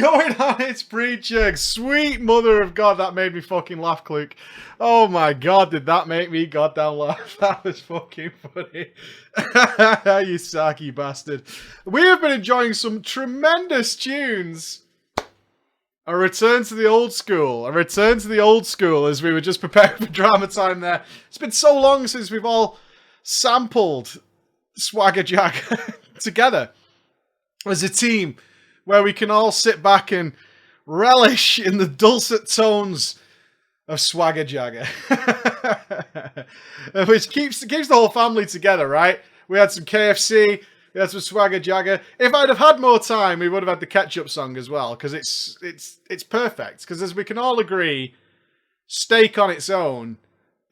going on? It's Preacher. Sweet mother of God, that made me fucking laugh, Cluke. Oh my God, did that make me goddamn laugh? That was fucking funny. You sacky bastard. We have been enjoying some tremendous tunes. A return to the old school. A return to the old school as we were just preparing for drama time there. It's been so long since we've all sampled Swagger Jagger together as a team, where we can all sit back and relish in the dulcet tones of Swagger Jagger. Which keeps the whole family together, right? We had some KFC, we had some Swagger Jagger. If I'd have had more time, we would have had the ketchup song as well, because it's perfect. Because as we can all agree, steak on its own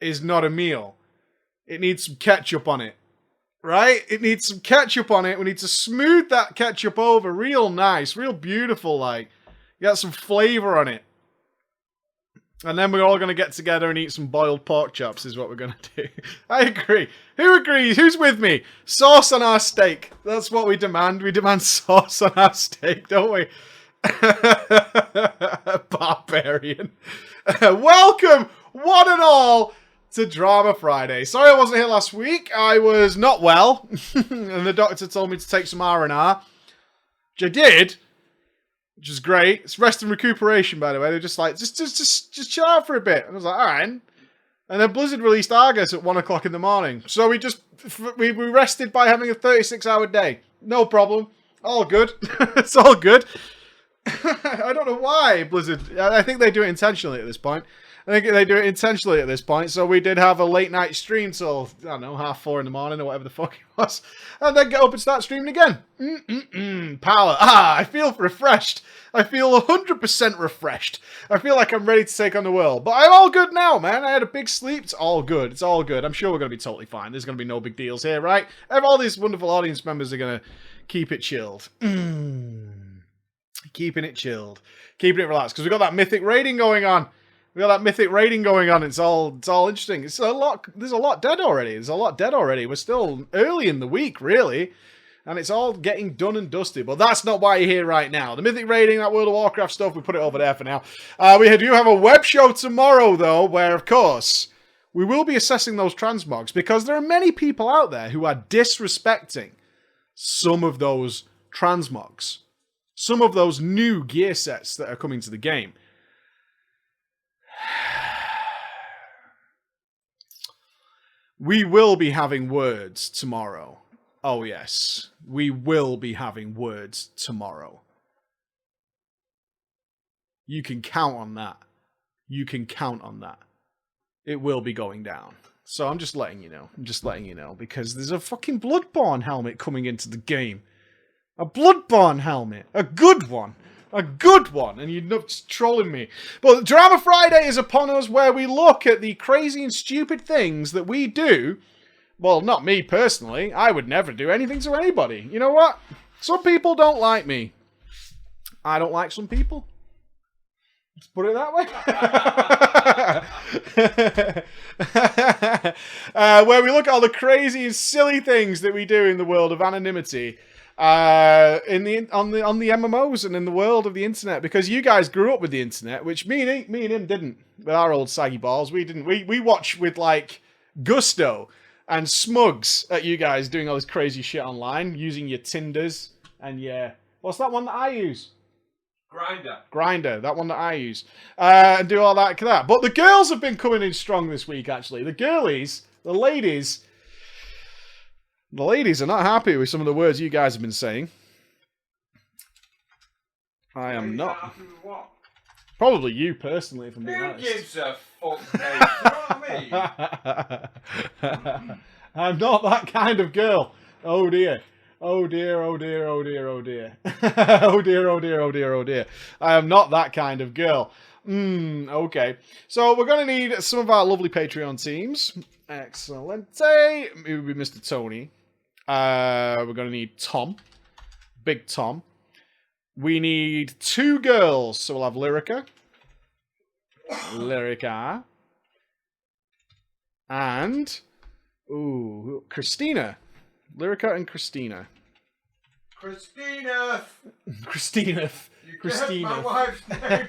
is not a meal. It needs some ketchup on it. Right? It needs some ketchup on it. We need to smooth that ketchup over real nice, real beautiful, like. Get some flavor on it. And then we're all going to get together and eat some boiled pork chops is what we're going to do. I agree. Who agrees? Who's with me? Sauce on our steak. That's what we demand. We demand sauce on our steak, don't we? Barbarian. Welcome, one and all, to Drama Friday. Sorry I wasn't here last week. I was not well. And the doctor told me to take some R&R. Which I did. Which is great. It's rest and recuperation, by the way. They're just like, just chill out for a bit. And I was like, alright. And then Blizzard released Argus at 1 o'clock in the morning. So we rested by having a 36-hour day. No problem. All good. It's all good. I don't know why Blizzard... I think they do it intentionally at this point. So we did have a late night stream till, I don't know, 4:30 in the morning or whatever the fuck it was. And then get up and start streaming again. Power. I feel refreshed. I feel 100% refreshed. I feel like I'm ready to take on the world. But I'm all good now, man. I had a big sleep. It's all good. It's all good. I'm sure we're going to be totally fine. There's going to be no big deals here, right? All these wonderful audience members are going to keep it chilled. Keeping it chilled. Keeping it relaxed. Because we've got that mythic raiding going on. It's all interesting. There's a lot dead already. We're still early in the week, really. And it's all getting done and dusted. But that's not why you're here right now. The mythic raiding, that World of Warcraft stuff, we put it over there for now. We do have a web show tomorrow, though, where, of course, we will be assessing those transmogs. Because there are many people out there who are disrespecting some of those transmogs. Some of those new gear sets that are coming to the game. We will be having words tomorrow. Oh yes, we will be having words tomorrow. You can count on that. It will be going down. So I'm just letting you know. Because there's a fucking Bloodborne helmet coming into the game. A Bloodborne helmet. A good one. And you're not trolling me. But Drama Friday is upon us, where we look at the crazy and stupid things that we do. Well, not me personally. I would never do anything to anybody. You know what? Some people don't like me. I don't like some people. Let's put it that way. Where we look at all the crazy and silly things that we do in the world of anonymity. On the MMOs and in the world of the internet, because you guys grew up with the internet, which me and him didn't. With our old saggy balls, we didn't. We watch with like gusto and smugs at you guys doing all this crazy shit online, using your Tinders and your what's that one that I use? Grinder, that one that I use, and do all that. But the girls have been coming in strong this week. Actually, the ladies. The ladies are not happy with some of the words you guys have been saying. I am not. Happy with what? Probably you personally, if I'm being honest. Who gives a fuck, mate? You know what I mean? I'm not that kind of girl. Oh dear. Oh dear. Oh dear. I am not that kind of girl. Okay. So we're going to need some of our lovely Patreon teams. Excellent. It would be Mr. Tony. We're going to need Tom. Big Tom. We need 2 girls. So we'll have Lyrica. And... Christina. Lyrica and Christina. Christina. Christina. You Christina. get my wife's name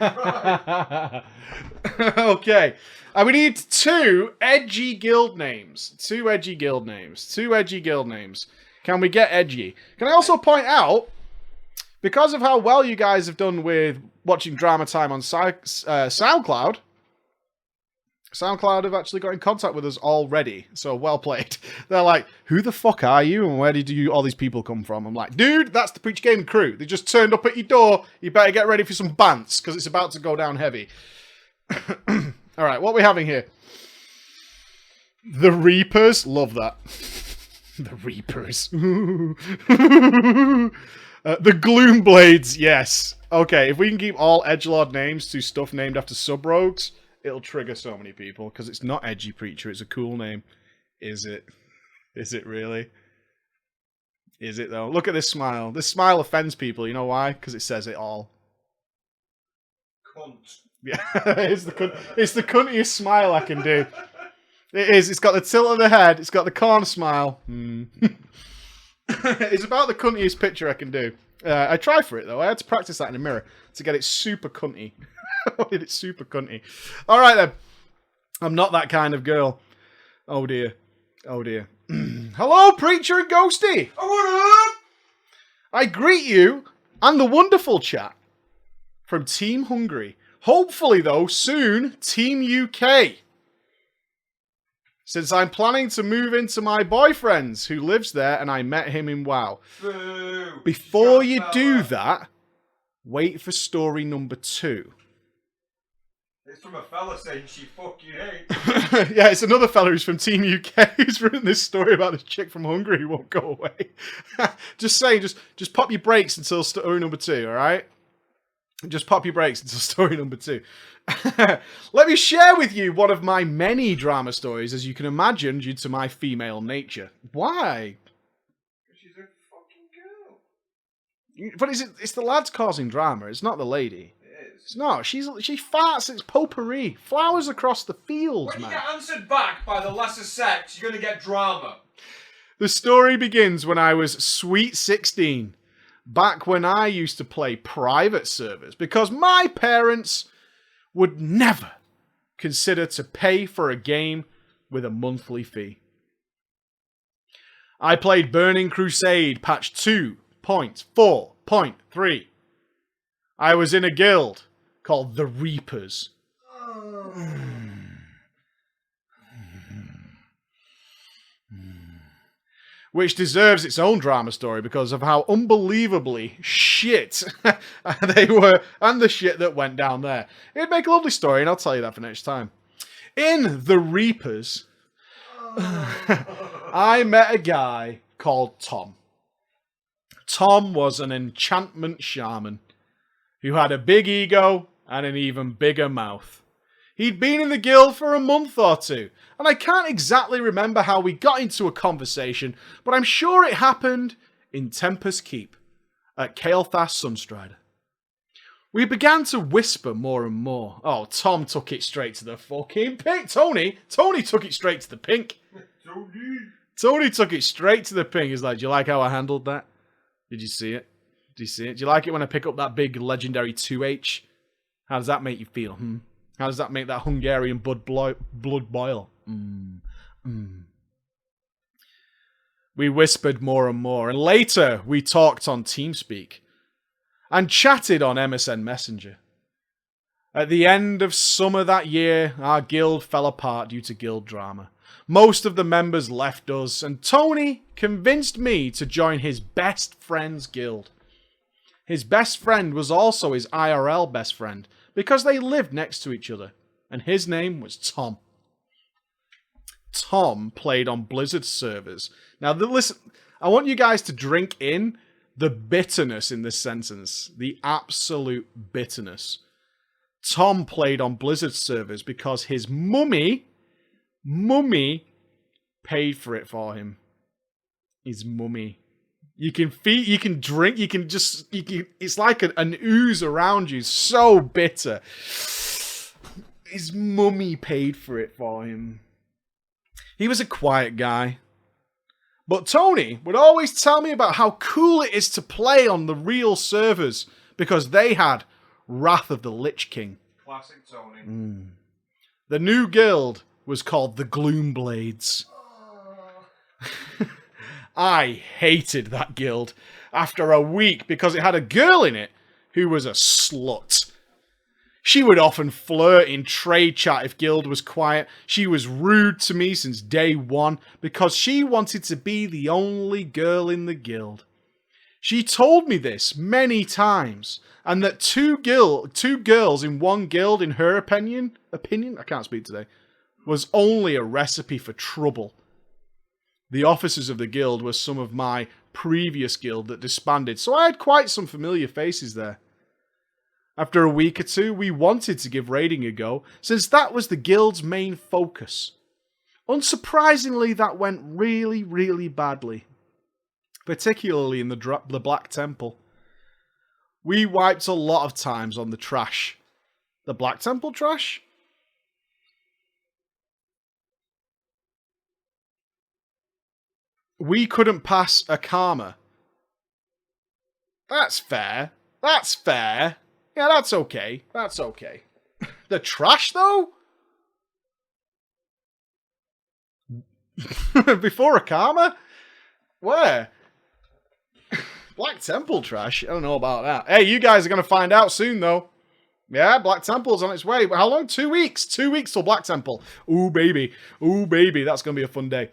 right. Okay. And we need 2 edgy guild names. 2 edgy guild names. 2 edgy guild names. Can we get edgy? Can I also point out, because of how well you guys have done with watching Drama Time on SoundCloud, SoundCloud have actually got in contact with us already. So well played. They're like, who the fuck are you and where did all these people come from? I'm like, dude, that's the Preach Gaming crew. They just turned up at your door. You better get ready for some bants because it's about to go down heavy. All right, what are we having here? The Reapers. Love that. The Reapers. The Gloomblades. Yes. Okay, if we can keep all edgelord names to stuff named after sub-rogues, it'll trigger so many people, because it's not Edgy Preacher, it's a cool name. Is it? Is it really? Is it, though? Look at this smile. This smile offends people. You know why? Because it says it all. Cunt. Yeah, it's the cuntiest smile I can do. It is. It's got the tilt of the head. It's got the corner smile. It's about the cuntiest picture I can do. I try for it, though. I had to practice that in a mirror to get it super cunty. It's super cunty. All right, then. I'm not that kind of girl. Oh, dear. Oh, dear. Hello, Preacher and Ghosty. Oh, what up? I greet you and the wonderful chat from Team Hungary. Hopefully, though, soon, Team UK. Since I'm planning to move into my boyfriend's, who lives there, and I met him in WoW. Boo. Before Shut you fella. do that, wait for story number 2. It's from a fella saying she fucking ain't. Yeah, it's another fella who's from Team UK who's written this story about this chick from Hungary who won't go away. Just saying, just pop your brakes until story number 2, alright? Just pop your brakes until story number 2. Let me share with you one of my many drama stories, as you can imagine, due to my female nature. Why? She's a fucking girl. But it's the lads causing drama, it's not the lady. It is. It's not. She farts, it's potpourri. Flowers across the fields, When you man. get answered back by the lesser sex, you're going to get drama. The story begins when I was sweet 16. Back when I used to play private servers, because my parents would never consider to pay for a game with a monthly fee. I played Burning Crusade patch 2.4.3. I was in a guild called the Reapers. Which deserves its own drama story because of how unbelievably shit they were and the shit that went down there. It'd make a lovely story, and I'll tell you that for next time. In The Reapers, I met a guy called Tom. Tom was an enchantment shaman who had a big ego and an even bigger mouth. He'd been in the guild for a month or 2, and I can't exactly remember how we got into a conversation, but I'm sure it happened in Tempest Keep at Kael'thas Sunstrider. We began to whisper more and more. Oh, Tom took it straight to the fucking pink. Tony took it straight to the pink. Tony took it straight to the pink. He's like, do you like how I handled that? Did you see it? Do you like it when I pick up that big legendary 2H? How does that make you feel? How does that make that Hungarian blood boil? We whispered more and more, and later we talked on TeamSpeak and chatted on MSN Messenger. At the end of summer that year, our guild fell apart due to guild drama. Most of the members left us, and Tony convinced me to join his best friend's guild. His best friend was also his IRL best friend, because they lived next to each other, and his name was Tom. Tom played on Blizzard servers. Now, listen, I want you guys to drink in the bitterness in this sentence, the absolute bitterness. Tom played on Blizzard servers because his mummy paid for it for him. His mummy. You can feed, you can drink, it's like an ooze around you, so bitter. His mummy paid for it for him. He was a quiet guy, But Tony would always tell me about how cool it is to play on the real servers because they had Wrath of the Lich King. Classic Tony. The new guild was called the Gloomblades. I hated that guild after a week because it had a girl in it who was a slut. She would often flirt in trade chat if guild was quiet. She was rude to me since day one because she wanted to be the only girl in the guild. She told me this many times, and that two girls in one guild, in her opinion, I can't speak today, was only a recipe for trouble. The officers of the guild were some of my previous guild that disbanded, so I had quite some familiar faces there. After a week or two, we wanted to give raiding a go, since that was the guild's main focus. Unsurprisingly, that went really, really badly. Particularly in the Black Temple. We wiped a lot of times on the trash. The Black Temple trash? We couldn't pass a karma. That's fair. That's fair. Yeah, that's okay. That's okay. The trash, though? Before a karma? Where? Black Temple trash? I don't know about that. Hey, you guys are going to find out soon, though. Yeah, Black Temple's on its way. How long? 2 weeks. 2 weeks till Black Temple. Ooh, baby. Ooh, baby. That's going to be a fun day.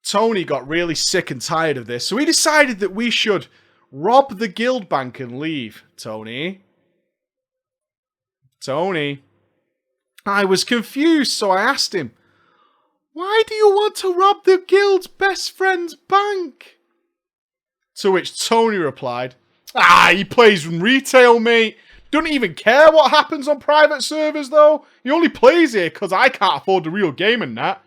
Tony got really sick and tired of this, so he decided that we should rob the guild bank and leave. Tony. I was confused, so I asked him, "Why do you want to rob the guild's best friend's bank?" To which Tony replied, he plays retail, mate. Doesn't even care what happens on private servers, though. He only plays here because I can't afford the real game and that.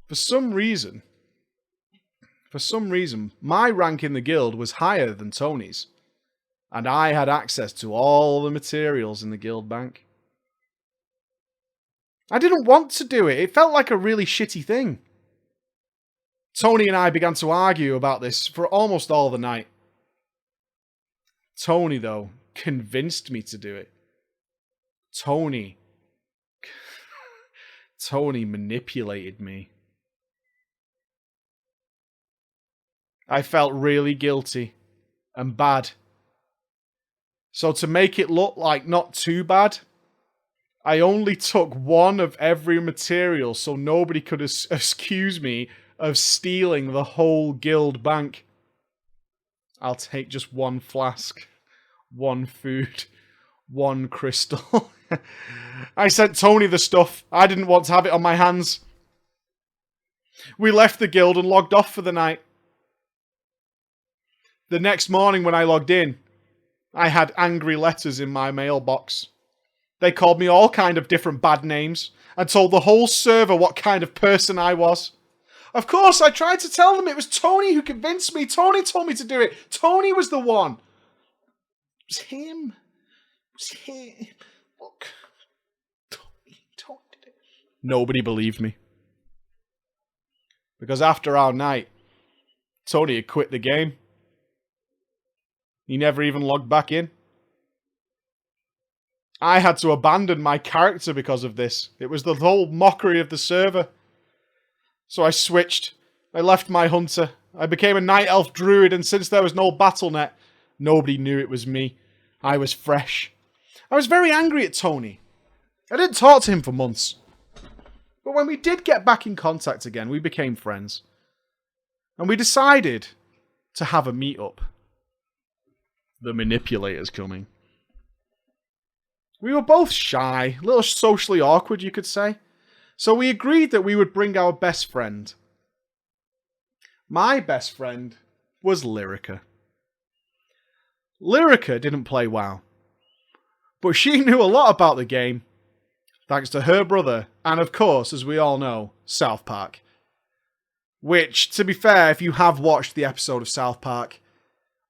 For some reason, my rank in the guild was higher than Tony's, and I had access to all the materials in the guild bank. I didn't want to do it. It felt like a really shitty thing. Tony and I began to argue about this for almost all the night. Tony, though, convinced me to do it. Tony manipulated me. I felt really guilty and bad. So to make it look like not too bad, I only took one of every material so nobody could accuse me of stealing the whole guild bank. I'll take just one flask, one food, one crystal. I sent Tony the stuff. I didn't want to have it on my hands. We left the guild and logged off for the night. The next morning when I logged in, I had angry letters in my mailbox. They called me all kind of different bad names and told the whole server what kind of person I was. Of course, I tried to tell them it was Tony who convinced me. Tony told me to do it. Tony was the one. It was him. Look. Tony did it. Nobody believed me. Because after our night, Tony had quit the game. He never even logged back in. I had to abandon my character because of this. It was the whole mockery of the server. So I switched. I left my hunter. I became a night elf druid, and since there was no battle.net, nobody knew it was me. I was fresh. I was very angry at Tony. I didn't talk to him for months. But when we did get back in contact again, we became friends. And we decided to have a meet-up. The manipulator's coming. We were both shy, a little socially awkward, you could say. So we agreed that we would bring our best friend. My best friend was Lyrica. Lyrica didn't play WoW, but she knew a lot about the game, thanks to her brother, and of course, as we all know, South Park. Which, to be fair, if you have watched the episode of South Park,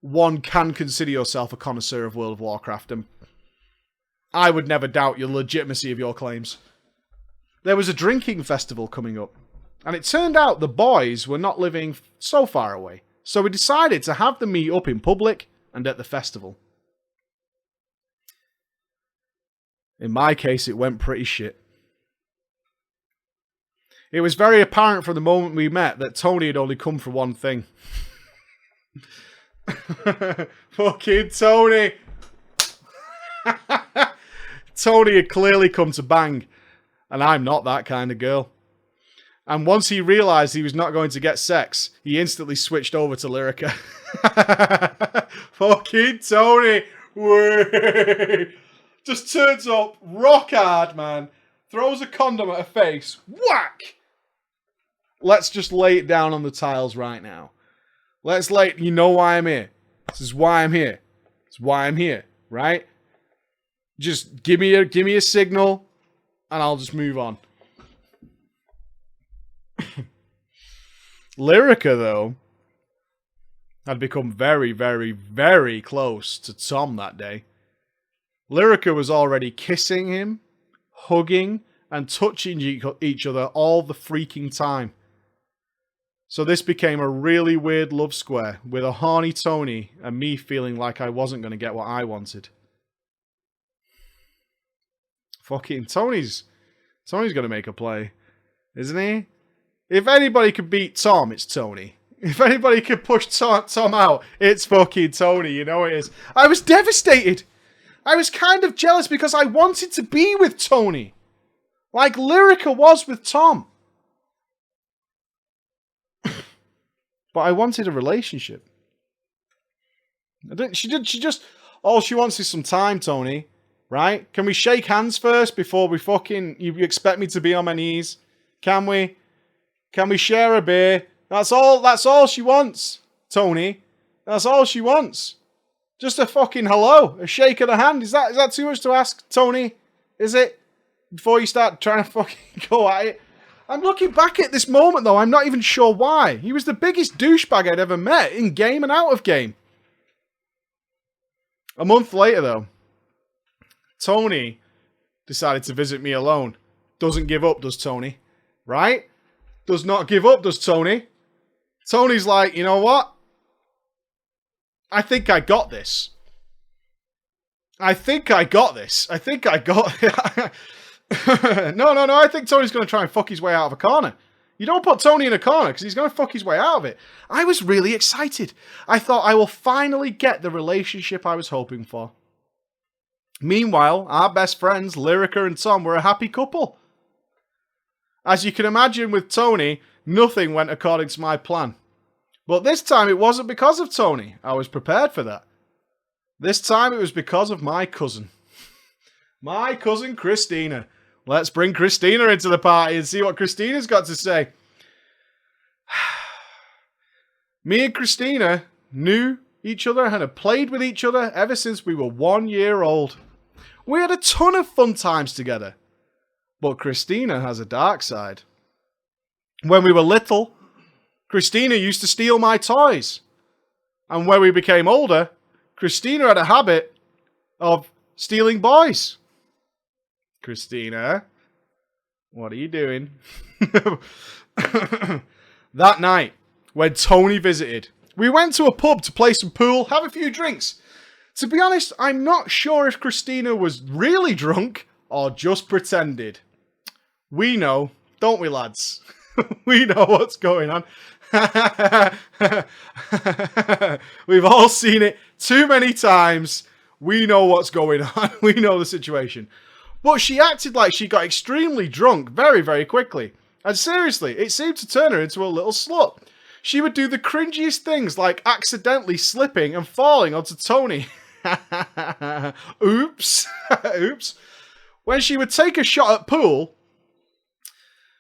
one can consider yourself a connoisseur of World of Warcraft, and I would never doubt your legitimacy of your claims. there was a drinking festival coming up. And it turned out the boys were not living so far away. So we decided to have them meet up in public and at the festival. In my case, it went pretty shit. It was very apparent from the moment we met that Tony had only come for one thing. Fucking Tony! Tony had clearly come to bang, and I'm not that kind of girl. And once he realised he was not going to get sex, he instantly switched over to Lyrica. Fucking Tony! Whee! Just turns up, rock hard, man. Throws a condom at her face. Whack! Let's just lay it down on the tiles right now. You know why I'm here. This is why I'm here. It's why I'm here, right? Just give me a signal, and I'll just move on. Lyrica, though, had become very, very, very close to Tom that day. Lyrica was already kissing him, hugging, and touching each other all the freaking time. So this became a really weird love square, with a horny Tony and me feeling like I wasn't going to get what I wanted. Fucking Tony's going to make a play, isn't he? If anybody could beat Tom, it's Tony. If anybody could push Tom out, it's fucking Tony. You know it is. I was devastated. I was kind of jealous because I wanted to be with Tony. Like Lyrica was with Tom. But I wanted a relationship. She just... All she wants is some time, Tony. Right? Can we shake hands first before we fucking... You expect me to be on my knees? Can we? Can we share a beer? That's all she wants, Tony. That's all she wants. Just a fucking hello. A shake of the hand. Is that too much to ask, Tony? Is it? Before you start trying to fucking go at it. I'm looking back at this moment, though. I'm not even sure why. He was the biggest douchebag I'd ever met, in game and out of game. A month later, though, Tony decided to visit me alone. Doesn't give up, does Tony? Right? Does not give up, does Tony? Tony's like, you know what? I think I got this. No. I think Tony's going to try and fuck his way out of a corner. You don't put Tony in a corner because he's going to fuck his way out of it. I was really excited. I thought I will finally get the relationship I was hoping for. Meanwhile, our best friends, Lyrica and Tom, were a happy couple. As you can imagine with Tony, nothing went according to my plan. But this time it wasn't because of Tony. I was prepared for that. This time it was because of my cousin. My cousin Christina. Let's bring Christina into the party and see what Christina's got to say. Me and Christina knew each other and had played with each other ever since we were 1 year old. We had a ton of fun times together. But Christina has a dark side. When we were little, Christina used to steal my toys. And when we became older, Christina had a habit of stealing boys. Christina, what are you doing? That night, when Tony visited, we went to a pub to play some pool, have a few drinks. To be honest, I'm not sure if Christina was really drunk or just pretended. We know, don't we, lads? We know what's going on. We've all seen it too many times. We know what's going on. We know the situation. But she acted like she got extremely drunk very, very quickly. And seriously, it seemed to turn her into a little slut. She would do the cringiest things like accidentally slipping and falling onto Tony. Oops. Oops. When she would take a shot at pool,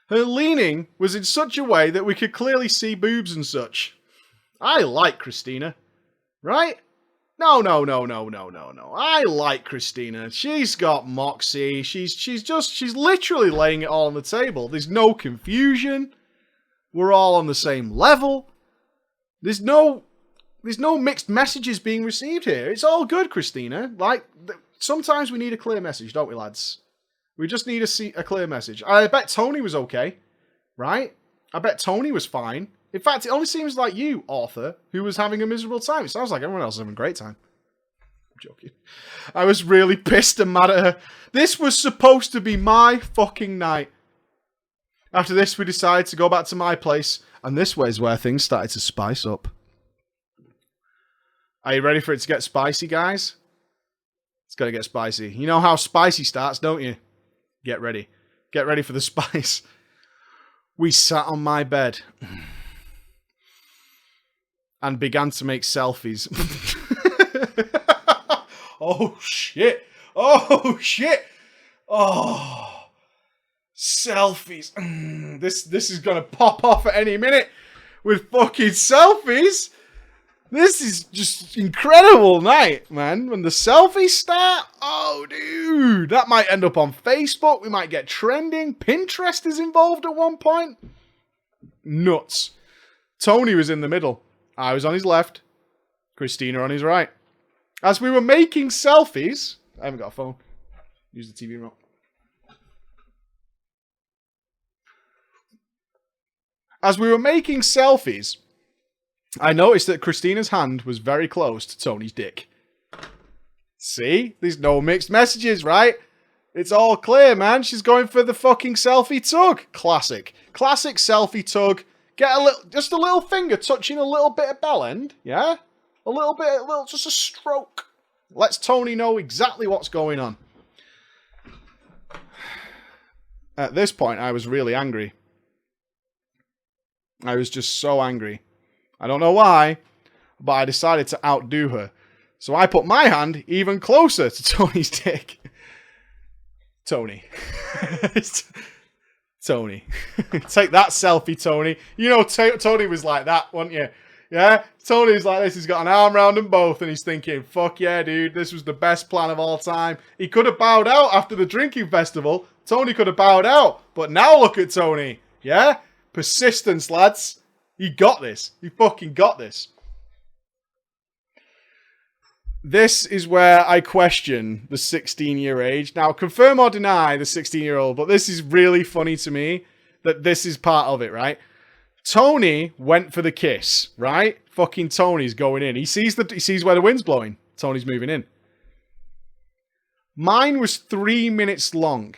her leaning was in such a way that we could clearly see boobs and such. I like Christina. Right? No. I like Christina. She's got moxie. She's literally laying it all on the table. There's no confusion. We're all on the same level. There's no mixed messages being received here. It's all good, Christina. Like, sometimes we need a clear message, don't we, lads? We just need a clear message. I bet Tony was okay, right? I bet Tony was fine. In fact, it only seems like you, Arthur, who was having a miserable time. It sounds like everyone else is having a great time. I'm joking. I was really pissed and mad at her. This was supposed to be my fucking night. After this, we decided to go back to my place, and this way is where things started to spice up. Are you ready for it to get spicy, guys? It's going to get spicy. You know how spicy starts, don't you? Get ready. Get ready for the spice. We sat on my bed and began to make selfies. Oh, shit. Oh, shit. Oh, selfies. This is going to pop off at any minute with fucking selfies. This is just incredible night, man. When the selfies start, oh, dude, that might end up on Facebook. We might get trending. Pinterest is involved at one point. Nuts. Tony was in the middle. I was on his left. Christina on his right. As we were making selfies, I haven't got a phone. Use the TV remote. As we were making selfies, I noticed that Christina's hand was very close to Tony's dick. See? There's no mixed messages, right? It's all clear, man. She's going for the fucking selfie tug. Classic. Classic selfie tug. Get just a little finger touching a little bit of bell end, yeah? Just a stroke. Lets Tony know exactly what's going on. At this point, I was really angry. I was just so angry. I don't know why, but I decided to outdo her. So I put my hand even closer to Tony's dick. Tony. Tony. Take that selfie, Tony. You know Tony was like that, wasn't you? Yeah? Tony's like this. He's got an arm around them both, and he's thinking, fuck yeah, dude, this was the best plan of all time. He could have bowed out after the drinking festival. Tony could have bowed out. But now look at Tony. Yeah? Persistence, lads. He got this. He fucking got this. This is where I question the 16-year age. Now, confirm or deny the 16-year-old, but this is really funny to me that this is part of it, right? Tony went for the kiss, right? Fucking Tony's going in. He sees where the wind's blowing. Tony's moving in. Mine was 3 minutes long.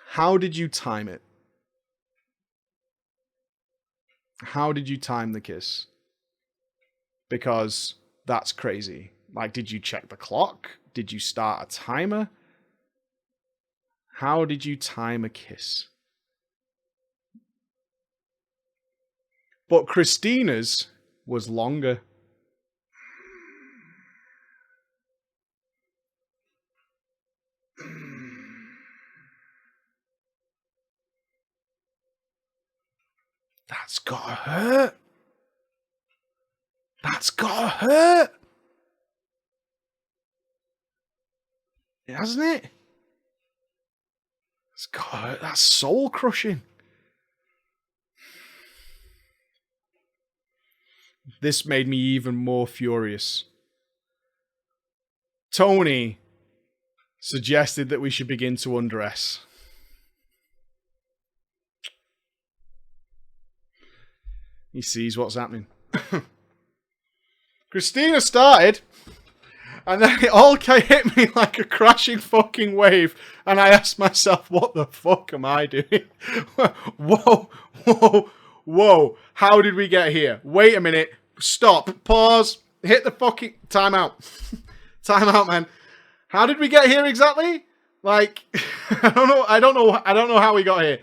How did you time it? How did you time the kiss? Because that's crazy. Like, did you check the clock? Did you start a timer? How did you time a kiss? But Christina's was longer. That's gotta hurt. That's gotta hurt. Hasn't it? It's gotta hurt. That's soul crushing. This made me even more furious. Tony suggested that we should begin to undress. He sees what's happening. Christina started, and then it all hit me like a crashing fucking wave, and I asked myself, what the fuck am I doing? Whoa, whoa, whoa. How did we get here? Wait a minute. Stop. Pause. Hit the fucking... Time out. Time out, man. How did we get here exactly? Like, I don't know how we got here.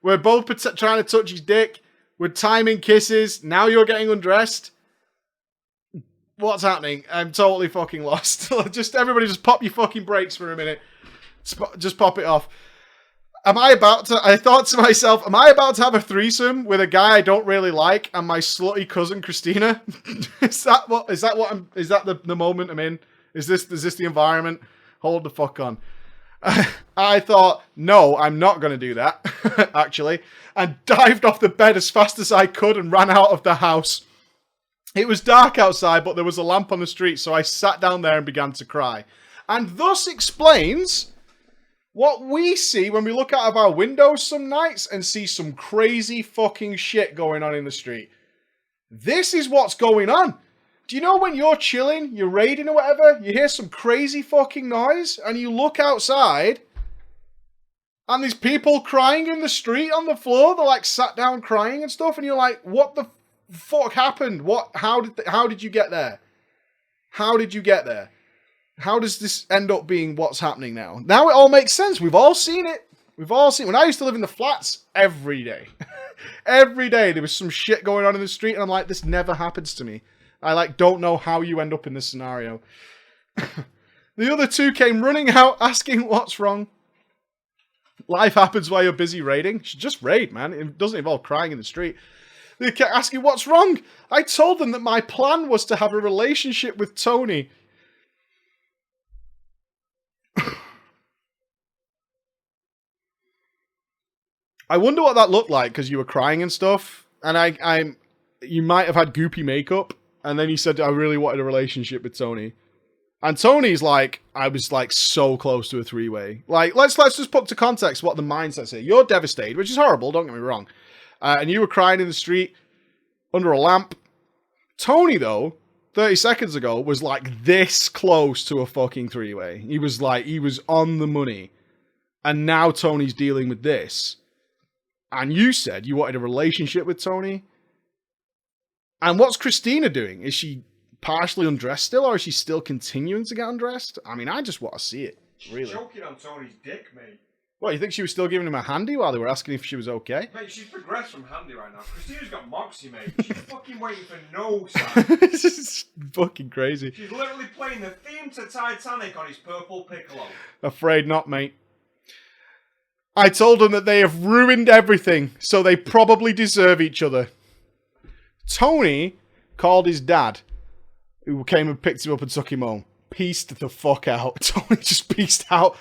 We're both trying to touch his dick. We're timing kisses. Now you're getting undressed. What's happening? I'm totally fucking lost. Everybody just pop your fucking brakes for a minute. Just pop it off. I thought to myself, am I about to have a threesome with a guy I don't really like and my slutty cousin Christina? Is that the moment I'm in? Is this the environment? Hold the fuck on. I thought, no, I'm not going to do that, actually, and dived off the bed as fast as I could and ran out of the house. It was dark outside, but there was a lamp on the street, so I sat down there and began to cry. And thus explains what we see when we look out of our windows some nights and see some crazy fucking shit going on in the street. This is what's going on. Do you know when you're chilling, you're raiding or whatever, you hear some crazy fucking noise and you look outside and there's people crying in the street on the floor, they're like sat down crying and stuff, and you're like, what the fuck happened? How did you get there? How did you get there? How does this end up being what's happening now? Now it all makes sense. We've all seen it. We've all seen it. When I used to live in the flats, every day. Every day there was some shit going on in the street, and I'm like, this never happens to me. I like don't know how you end up in this scenario. The other two came running out asking what's wrong. Life happens while you're busy raiding. You should just raid, man. It doesn't involve crying in the street. They kept asking what's wrong. I told them that my plan was to have a relationship with Tony. I wonder what that looked like, because you were crying and stuff. And you might have had goopy makeup. And then he said, I really wanted a relationship with Tony. And Tony's like, I was like so close to a three-way. Like, let's just put to context what the mindset's here. You're devastated, which is horrible, don't get me wrong. And you were crying in the street under a lamp. Tony, though, 30 seconds ago, was like this close to a fucking three-way. He was on the money. And now Tony's dealing with this. And you said you wanted a relationship with Tony. And what's Christina doing? Is she partially undressed still, or is she still continuing to get undressed? I mean, I just want to see it, really. She's choking on Tony's dick, mate. What, you think she was still giving him a handy while they were asking if she was okay? Mate, she's progressed from handy right now. Christina's got moxie, mate. She's fucking waiting for no sign. This is fucking crazy. She's literally playing the theme to Titanic on his purple piccolo. Afraid not, mate. I told them that they have ruined everything, so they probably deserve each other. Tony called his dad, who came and picked him up and took him home. Peaced the fuck out. Tony just peaced out.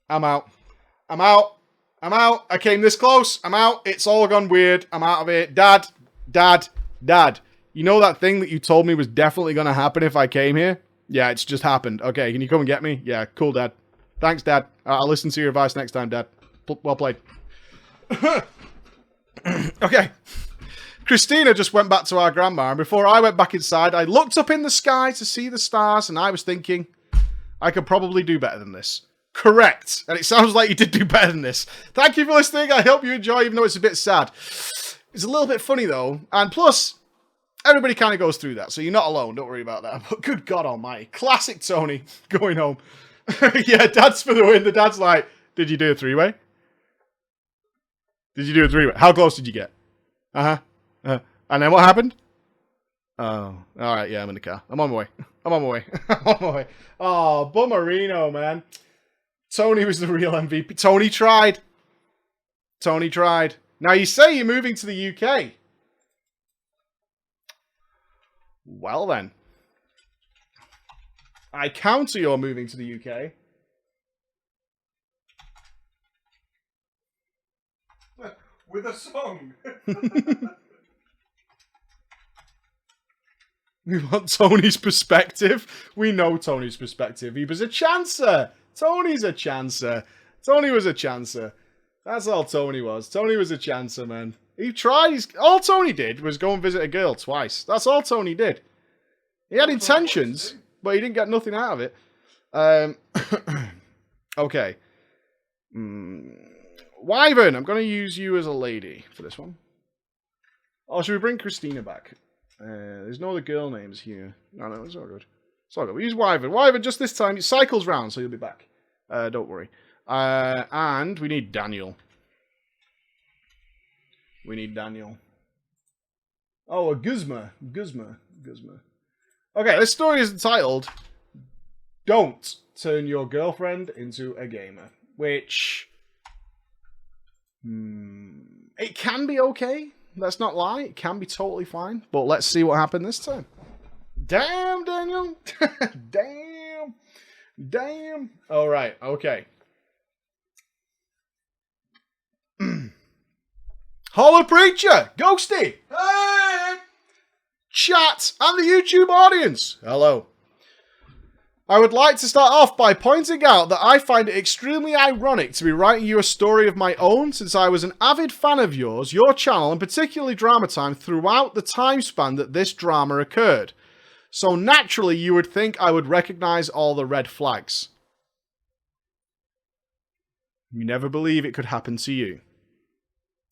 I'm out. I'm out. I'm out. I came this close. I'm out. It's all gone weird. I'm out of it. Dad. You know that thing that you told me was definitely going to happen if I came here? Yeah, it's just happened. Okay, can you come and get me? Yeah, cool, Dad. Thanks, Dad. I'll listen to your advice next time, Dad. Well played. Okay. Christina just went back to our grandma, and before I went back inside, I looked up in the sky to see the stars, and I was thinking, I could probably do better than this. Correct. And it sounds like you did do better than this. Thank you for listening. I hope you enjoy, even though it's a bit sad. It's a little bit funny, though. And plus, everybody kind of goes through that, so you're not alone. Don't worry about that. But good God almighty. Classic Tony going home. Yeah, Dad's for the win. The Dad's like, did you do a three-way? Did you do a three-way? How close did you get? Uh-huh. And then what happened? Oh, all right. Yeah, I'm in the car. I'm on my way. I'm on my way. Oh, bummerino, man. Tony was the real MVP. Tony tried. Now, you say you're moving to the UK. Well, then. I counter your moving to the UK. With a song. We want Tony's perspective. We know Tony's perspective. He was a chancer. Tony's a chancer. Tony was a chancer. That's all Tony was. Tony was a chancer, man. He tried. All Tony did was go and visit a girl twice. That's all Tony did. He had intentions, but he didn't get nothing out of it. Okay. Wyvern, I'm going to use you as a lady for this one. Oh, should we bring Christina back? There's no other girl names here. No, it's all good. It's all good. We use Wyvern. Wyvern, just this time, it cycles round, so you'll be back. Don't worry. And we need Daniel. Oh, a Guzma. Okay, this story is entitled, Don't Turn Your Girlfriend into a Gamer. Which... it can be okay. Let's not lie. It can be totally fine. But let's see what happened this time. Damn, Daniel. Damn. All right. Okay. Holla Preacher. Ghosty. Hey! Chat and the YouTube audience. Hello. I would like to start off by pointing out that I find it extremely ironic to be writing you a story of my own since I was an avid fan of yours, your channel, and particularly Drama Time throughout the time span that this drama occurred. So naturally you would think I would recognise all the red flags. You never believe it could happen to you.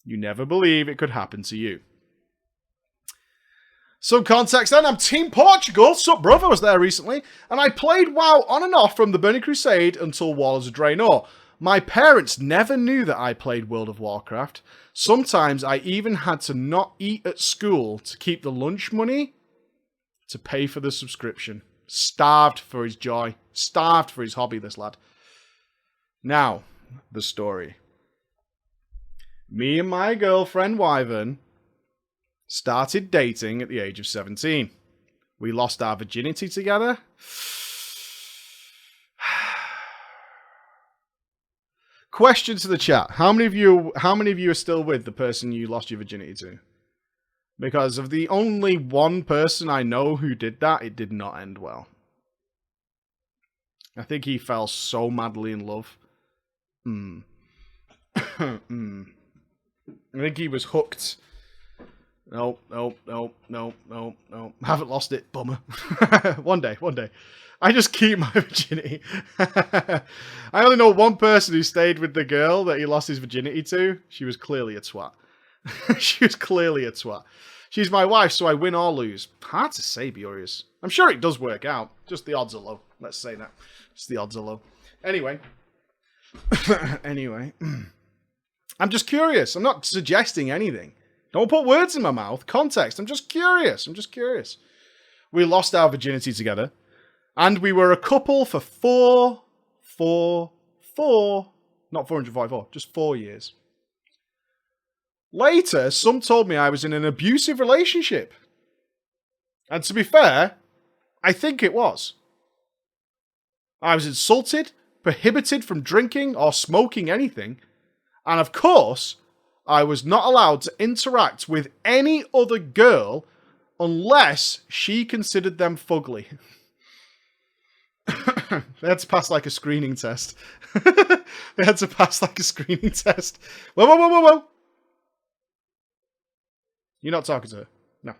You never believe it could happen to you. Some context then, I'm Team Portugal, sup brother, I was there recently, and I played WoW on and off from the Burning Crusade until Warlords of Draenor. My parents never knew that I played World of Warcraft. Sometimes I even had to not eat at school to keep the lunch money to pay for the subscription. Starved for his joy. Starved for his hobby, this lad. Now, the story. Me and my girlfriend, Wyvern, started dating at the age of 17. We lost our virginity together. Question to the chat. How many of you are still with the person you lost your virginity to? Because of the only one person I know who did that, it did not end well. I think he fell so madly in love. I think he was hooked. No. I haven't lost it, bummer. One day. I just keep my virginity. I only know one person who stayed with the girl that he lost his virginity to. She was clearly a twat. She's my wife, so I win or lose. Hard to say, Burius. I'm sure it does work out. Just the odds are low. Let's say that. Just the odds are low. Anyway. I'm just curious. I'm not suggesting anything. Don't put words in my mouth. Context. I'm just curious. We lost our virginity together. And we were a couple for not 444, just 4 years. Later, some told me I was in an abusive relationship. And to be fair, I think it was. I was insulted, prohibited from drinking or smoking anything. And of course, I was not allowed to interact with any other girl unless she considered them fugly. They had to pass like a screening test. Whoa. You're not talking to her. No.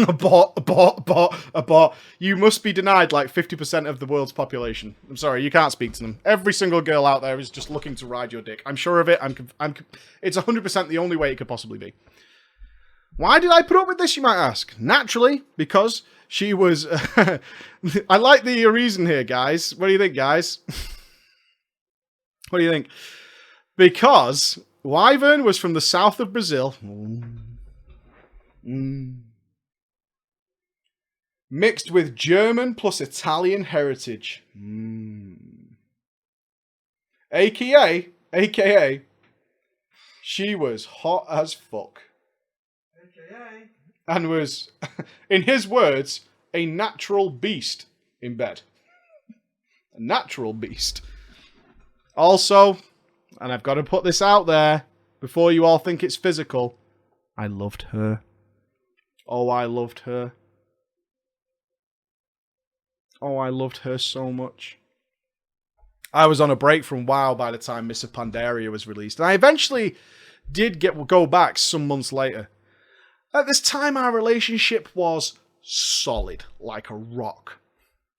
Abort. You must be denied like 50% of the world's population. I'm sorry, you can't speak to them. Every single girl out there is just looking to ride your dick. I'm sure of it. It's 100% the only way it could possibly be. Why did I put up with this, you might ask? Naturally, because she was... I like the reason here, guys. What do you think, guys? What do you think? Because Wyvern was from the south of Brazil. Mixed with German plus Italian heritage. AKA, she was hot as fuck. AKA. And was, in his words, a natural beast in bed. A natural beast. Also, and I've got to put this out there before you all think it's physical, I loved her. Oh, I loved her. Oh, I loved her so much. I was on a break from WoW by the time Miss of Pandaria was released, and I eventually did go back some months later. At this time, our relationship was solid, like a rock.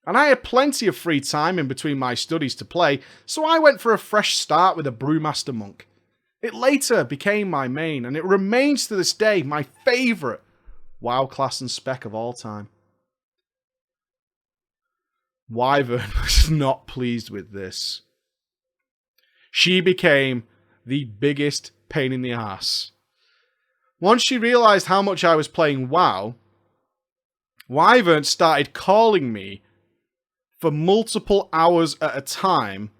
And I had plenty of free time in between my studies to play, so I went for a fresh start with a Brewmaster Monk. It later became my main, and it remains to this day my favourite WoW class and spec of all time. Wyvern was not pleased with this. She became the biggest pain in the ass. Once she realised how much I was playing WoW, Wyvern started calling me for multiple hours at a time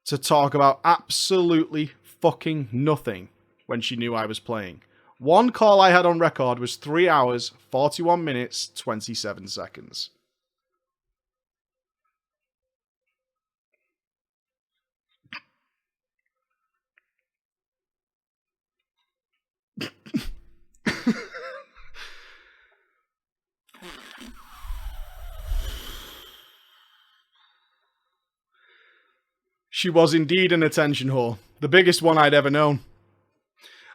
to talk about absolutely fucking nothing when she knew I was playing. One call I had on record was 3 hours, 41 minutes, 27 seconds. She was indeed an attention whore, the biggest one I'd ever known.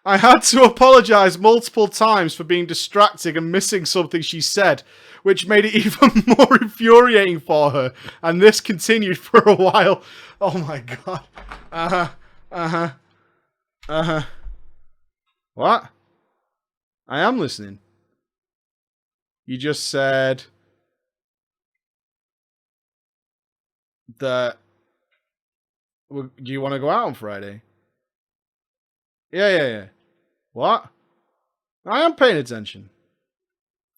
I had to apologise multiple times for being distracting and missing something she said, which made it even more infuriating for her, and this continued for a while. Oh my god. What? I am listening. You just said that... Do you want to go out on Friday? Yeah. What? I am paying attention.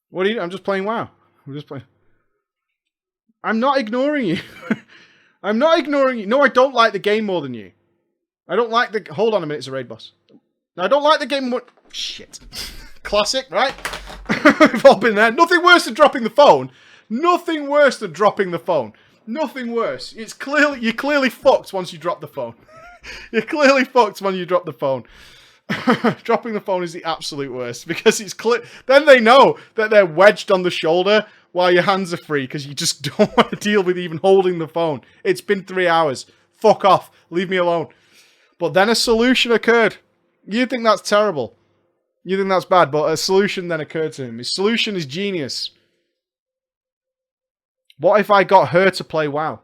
What are you... I'm just playing WoW. I'm just playing... I'm not ignoring you. I'm not ignoring you. No, I don't like the game more than you. I don't like the... Hold on a minute, it's a raid boss. No, I don't like the game more... Shit. Classic, right? We've all been there. Nothing worse than dropping the phone. Nothing worse than dropping the phone. Nothing worse. It's clearly... You're clearly fucked once you drop the phone. You're clearly fucked when you drop the phone. Dropping the phone is the absolute worst because it's clear. Then they know that they're wedged on the shoulder while your hands are free because you just don't want to deal with even holding the phone. It's been 3 hours. Fuck off. Leave me alone. But then a solution occurred. You think that's terrible. You think that's bad, but a solution then occurred to him. His solution is genius. What if I got her to play WoW?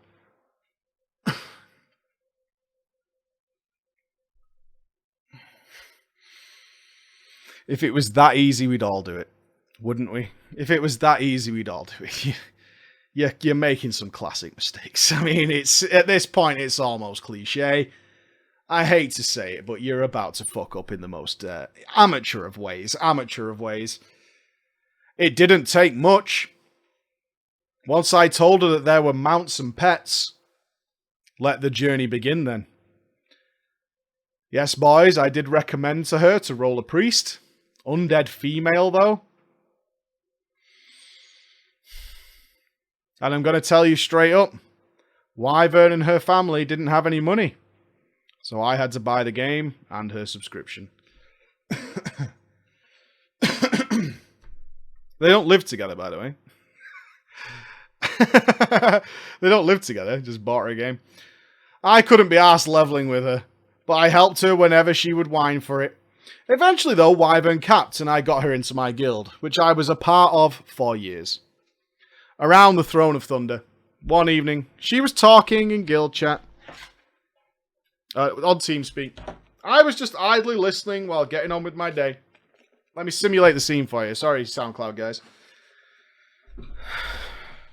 If it was that easy, we'd all do it, wouldn't we? If it was that easy, we'd all do it. You're making some classic mistakes. I mean, it's at this point, it's almost cliche. I hate to say it, but you're about to fuck up in the most amateur of ways. Amateur of ways. It didn't take much. Once I told her that there were mounts and pets, let the journey begin then. Yes, boys, I did recommend to her to roll a priest. Undead female, though. And I'm going to tell you straight up, Wyvern and her family didn't have any money. So I had to buy the game and her subscription. They don't live together, by the way. They don't live together, just bought her a game. I couldn't be arsed leveling with her, but I helped her whenever she would whine for it. Eventually, though, Wyvern capped and I got her into my guild, which I was a part of for years. Around the Throne of Thunder. One evening, she was talking in guild chat. On TeamSpeak. I was just idly listening while getting on with my day. Let me simulate the scene for you. Sorry, SoundCloud guys.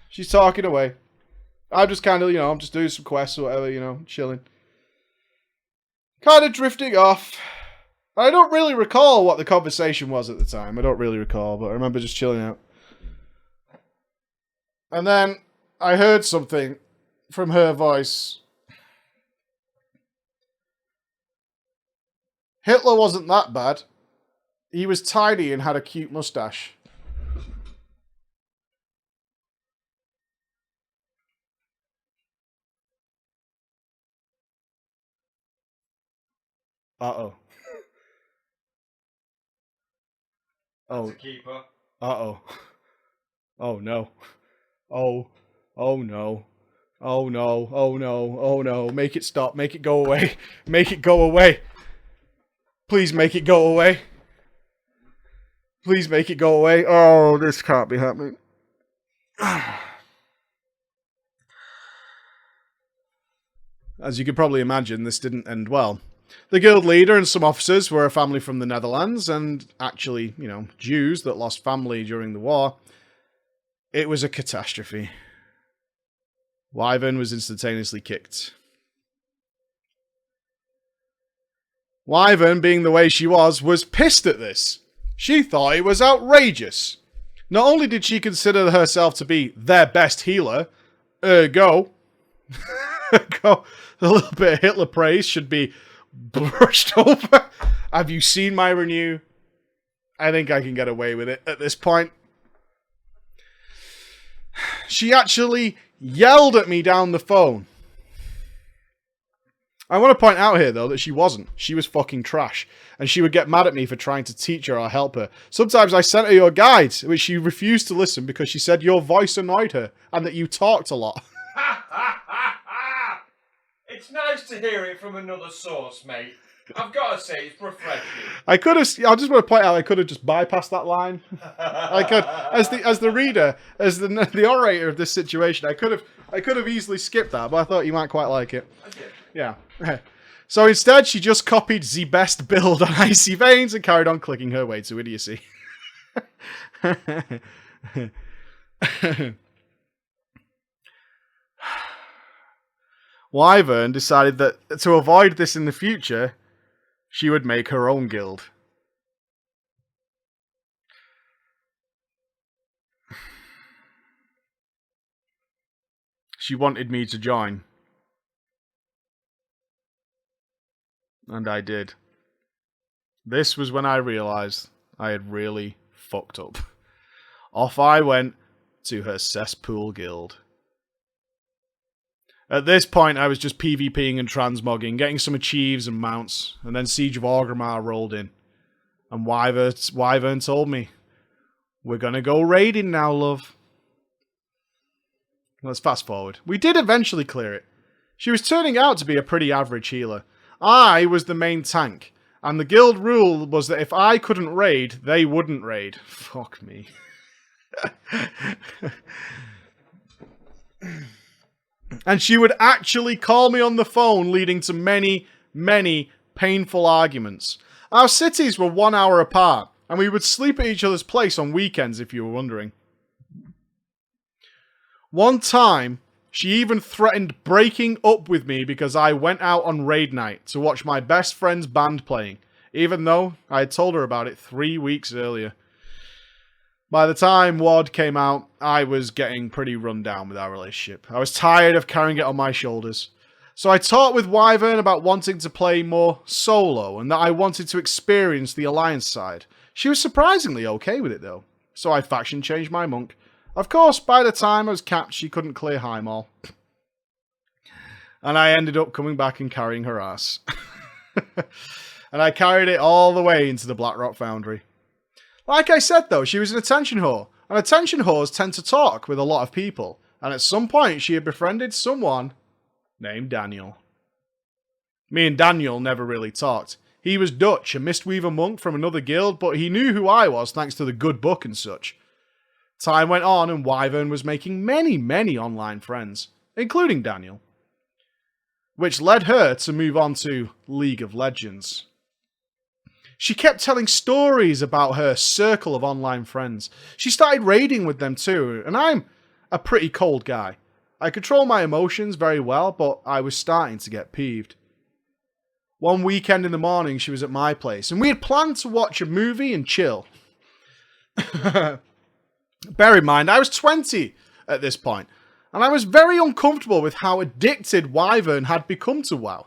She's talking away. I'm just kind of, I'm just doing some quests or whatever, chilling. Kind of drifting off. I don't really recall what the conversation was at the time. I don't really recall, but I remember just chilling out. And then I heard something from her voice. Hitler wasn't that bad. He was tiny and had a cute mustache. Uh-oh. Oh. That's a keeper. Uh-oh. Oh, no. Oh. Oh, no. Oh, no. Oh, no. Oh, no. Make it stop. Make it go away. Make it go away. Please make it go away. Please make it go away. Oh, this can't be happening. As you can probably imagine, this didn't end well. The guild leader and some officers were a family from the Netherlands, and actually, Jews that lost family during the war. It was a catastrophe. Wyvern was instantaneously kicked. Wyvern, being the way she was pissed at this. She thought it was outrageous. Not only did she consider herself to be their best healer, ergo, a little bit of Hitler praise should be brushed over. Have you seen my renew? I think I can get away with it at this point. She actually yelled at me down the phone. I want to point out here, though, that she wasn't. She was fucking trash. And she would get mad at me for trying to teach her or help her. Sometimes I sent her your guides, which she refused to listen because she said your voice annoyed her and that you talked a lot. It It's nice to hear it from another source, mate. I've got to say, it's refreshing. I could have. I just want to point out, I could have just bypassed that line. I could, as the reader, as the orator of this situation, I could have easily skipped that, but I thought you might quite like it. Yeah. So instead, she just copied the best build on Icy Veins and carried on clicking her way to idiocy. Wyvern decided that to avoid this in the future, she would make her own guild. She wanted me to join. And I did. This was when I realised I had really fucked up. Off I went to her cesspool guild. At this point, I was just PvPing and transmogging, getting some achieves and mounts, and then Siege of Orgrimmar rolled in. And Wyvern told me, "We're gonna go raiding now, love." Let's fast forward. We did eventually clear it. She was turning out to be a pretty average healer. I was the main tank, and the guild rule was that if I couldn't raid, they wouldn't raid. Fuck me. And she would actually call me on the phone, leading to many, many painful arguments. Our cities were 1 hour apart, and we would sleep at each other's place on weekends, if you were wondering. One time, she even threatened breaking up with me because I went out on raid night to watch my best friend's band playing, even though I had told her about it 3 weeks earlier. By the time WOD came out, I was getting pretty run down with our relationship. I was tired of carrying it on my shoulders. So I talked with Wyvern about wanting to play more solo and that I wanted to experience the Alliance side. She was surprisingly okay with it though. So I faction changed my monk. Of course, by the time I was capped, she couldn't clear Highmall. And I ended up coming back and carrying her ass. And I carried it all the way into the Blackrock Foundry. Like I said though, she was an attention whore. And attention whores tend to talk with a lot of people. And at some point she had befriended someone named Daniel. Me and Daniel never really talked. He was Dutch, a Mistweaver monk from another guild, but he knew who I was thanks to the good book and such. Time went on and Wyvern was making many, many online friends, including Daniel. Which led her to move on to League of Legends. She kept telling stories about her circle of online friends. She started raiding with them too, and I'm a pretty cold guy. I control my emotions very well, but I was starting to get peeved. One weekend in the morning, she was at my place, and we had planned to watch a movie and chill. Bear in mind, I was 20 at this point, and I was very uncomfortable with how addicted Wyvern had become to WoW.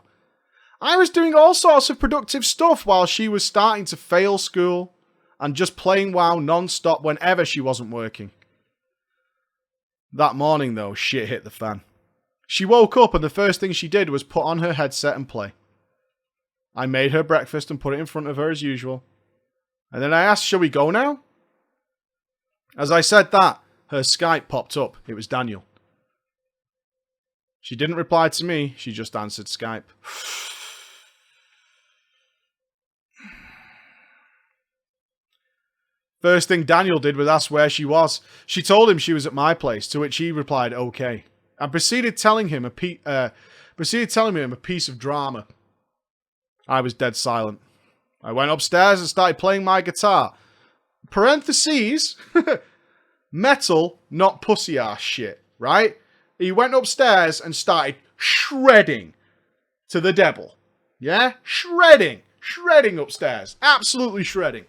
I was doing all sorts of productive stuff while she was starting to fail school and just playing WoW non-stop whenever she wasn't working. That morning, though, shit hit the fan. She woke up and the first thing she did was put on her headset and play. I made her breakfast and put it in front of her as usual. And then I asked, "Shall we go now?" As I said that, her Skype popped up. It was Daniel. She didn't reply to me, she just answered Skype. First thing Daniel did was ask where she was. She told him she was at my place, to which he replied, "Okay," and proceeded telling him a piece of drama. I was dead silent. I went upstairs and started playing my guitar. Parentheses, metal, not pussy ass shit, right? He went upstairs and started shredding to the devil. Yeah? Shredding upstairs. Absolutely shredding.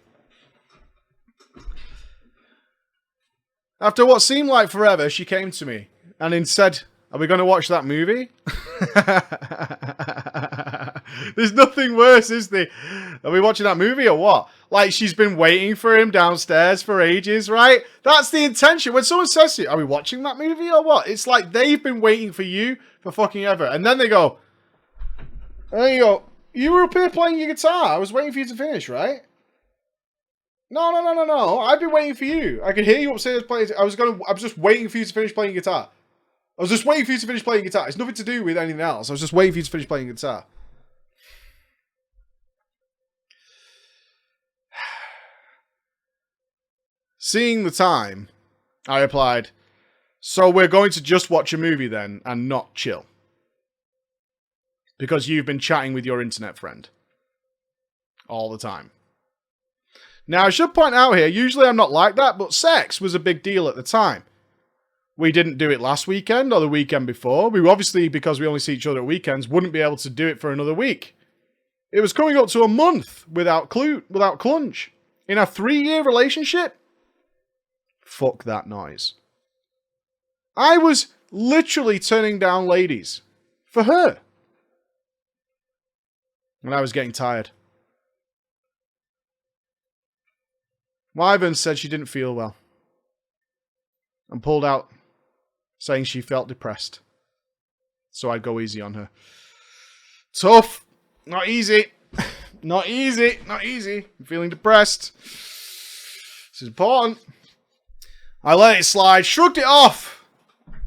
After what seemed like forever, she came to me and said, "Are we going to watch that movie?" There's nothing worse, is there? Are we watching that movie or what? Like, she's been waiting for him downstairs for ages, right? That's the intention. When someone says to you, "Are we watching that movie or what?" It's like they've been waiting for you for fucking ever. And then they go, "You were up here playing your guitar. I was waiting for you to finish, right?" No. I've been waiting for you. I could hear you upstairs playing. I was just waiting for you to finish playing guitar. I was just waiting for you to finish playing guitar. It's nothing to do with anything else. I was just waiting for you to finish playing guitar. Seeing the time, I replied, so we're going to just watch a movie then and not chill. Because you've been chatting with your internet friend. All the time. Now, I should point out here, usually I'm not like that, but sex was a big deal at the time. We didn't do it last weekend or the weekend before. We obviously, because we only see each other at weekends, wouldn't be able to do it for another week. It was coming up to a month without clunge. In a 3-year relationship? Fuck that noise. I was literally turning down ladies for her. And I was getting tired. Wyvern said she didn't feel well. And pulled out, saying she felt depressed. So I'd go easy on her. Tough. Not easy. Not easy. Not easy. I'm feeling depressed. This is important. I let it slide, shrugged it off.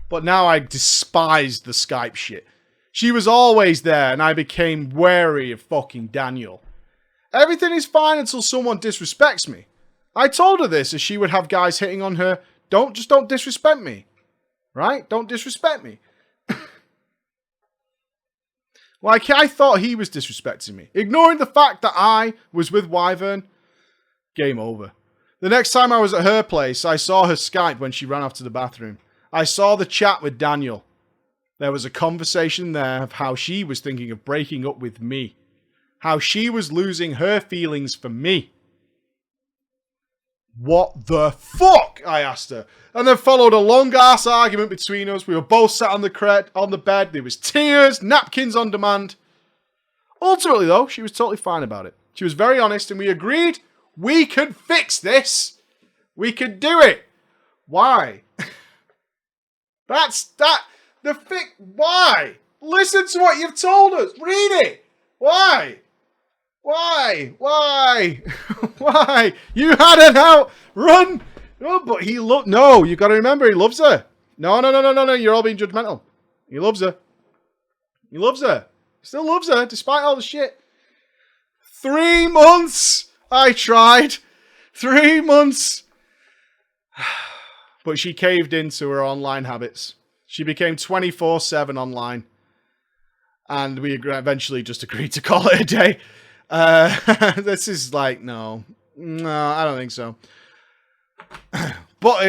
But now I despised the Skype shit. She was always there, and I became wary of fucking Daniel. Everything is fine until someone disrespects me. I told her this, as she would have guys hitting on her. Don't disrespect me. Right? Don't disrespect me. Like, I thought he was disrespecting me. Ignoring the fact that I was with Wyvern. Game over. The next time I was at her place, I saw her Skype when she ran off to the bathroom. I saw the chat with Daniel. There was a conversation there of how she was thinking of breaking up with me. How she was losing her feelings for me. What the fuck? I asked her. And then followed a long-ass argument between us. We were both sat on the bed. There was tears, napkins on demand. Ultimately, though, she was totally fine about it. She was very honest, and we agreed we could fix this. We could do it. Why? Why? Listen to what you've told us. Read it. Why? Why? Why? You had an out. Run. No, but no, you got to remember, he loves her. No. You're all being judgmental. He loves her. He loves her. He still loves her, despite all the shit. 3 months. I tried. 3 months. But she caved into her online habits. She became 24/7 online. And we eventually just agreed to call it a day. This is like, no, I don't think so. But,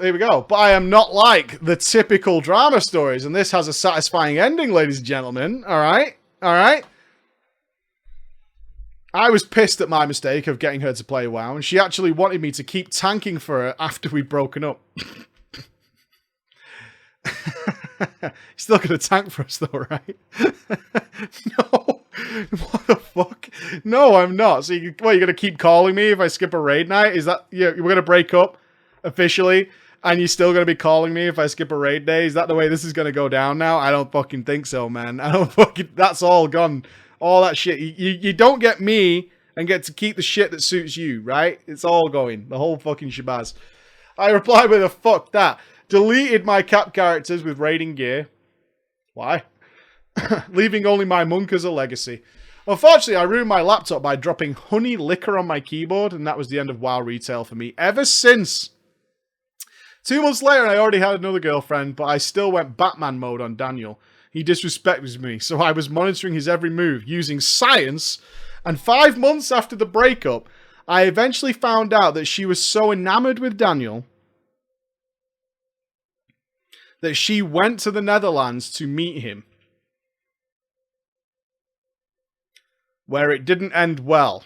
here we go. But I am not like the typical drama stories. And this has a satisfying ending, ladies and gentlemen. All right? I was pissed at my mistake of getting her to play WoW, and she actually wanted me to keep tanking for her after we'd broken up. Still gonna tank for us though, right? No. What the fuck? No, I'm not. So you're gonna keep calling me if I skip a raid night? Is that, we're gonna break up officially, and you're still gonna be calling me if I skip a raid day? Is that the way this is gonna go down now? I don't fucking think so, man. That's all gone. All that shit. You don't get me and get to keep the shit that suits you, right? It's all going. The whole fucking shabazz. I replied with a fuck that. Deleted my cap characters with raiding gear. Why? Leaving only my monk as a legacy. Unfortunately, I ruined my laptop by dropping honey liquor on my keyboard, and that was the end of WoW retail for me ever since. 2 months later, I already had another girlfriend, but I still went Batman mode on Daniel. He disrespected me, so I was monitoring his every move using science, and 5 months after the breakup, I eventually found out that she was so enamored with Daniel that she went to the Netherlands to meet him. Where it didn't end well.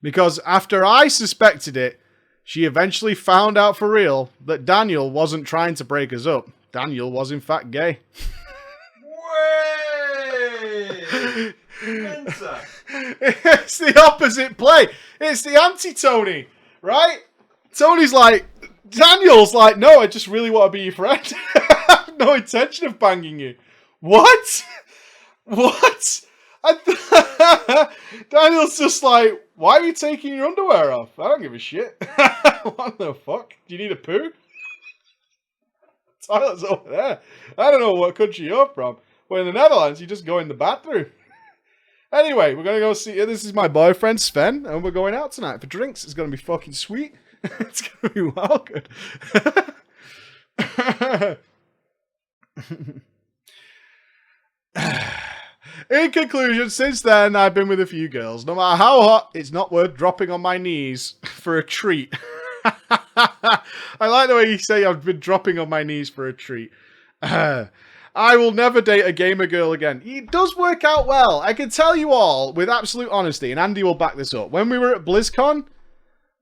Because after I suspected it, she eventually found out for real that Daniel wasn't trying to break us up. Daniel was in fact gay. It's the opposite play. It's the anti-Tony, right? Tony's like, Daniel's like, no, I just really want to be your friend. I have no intention of banging you. What? Daniel's just like, why are you taking your underwear off? I don't give a shit. What the fuck? Do you need a poo? Toilet's over there. I don't know what country you're from. But in the Netherlands, you just go in the bathroom. Anyway, we're going to go see... This is my boyfriend, Sven, and we're going out tonight for drinks. It's going to be fucking sweet. It's going to be well good. In conclusion, since then, I've been with a few girls. No matter how hot, it's not worth dropping on my knees for a treat. I like the way you say I've been dropping on my knees for a treat. I will never date a gamer girl again. It does work out well. I can tell you all with absolute honesty, and Andy will back this up. When we were at BlizzCon,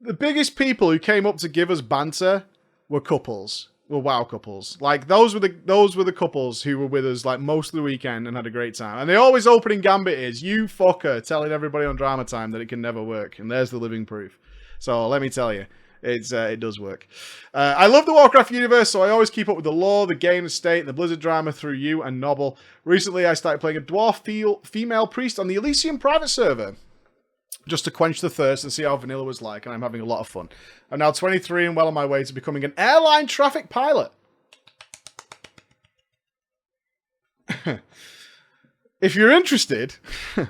the biggest people who came up to give us banter were couples. Were WoW couples. Like, those were the couples who were with us, like, most of the weekend and had a great time. And the always opening gambit is, you fucker telling everybody on Drama Time that it can never work. And there's the living proof. So, let me tell you, it does work. I love the Warcraft universe, so I always keep up with the lore, the game, the state, and the Blizzard drama through you and Nobble. Recently, I started playing a dwarf female priest on the Elysium private server, just to quench the thirst and see how vanilla was like, and I'm having a lot of fun. I'm now 23 and well on my way to becoming an airline traffic pilot. If you're interested,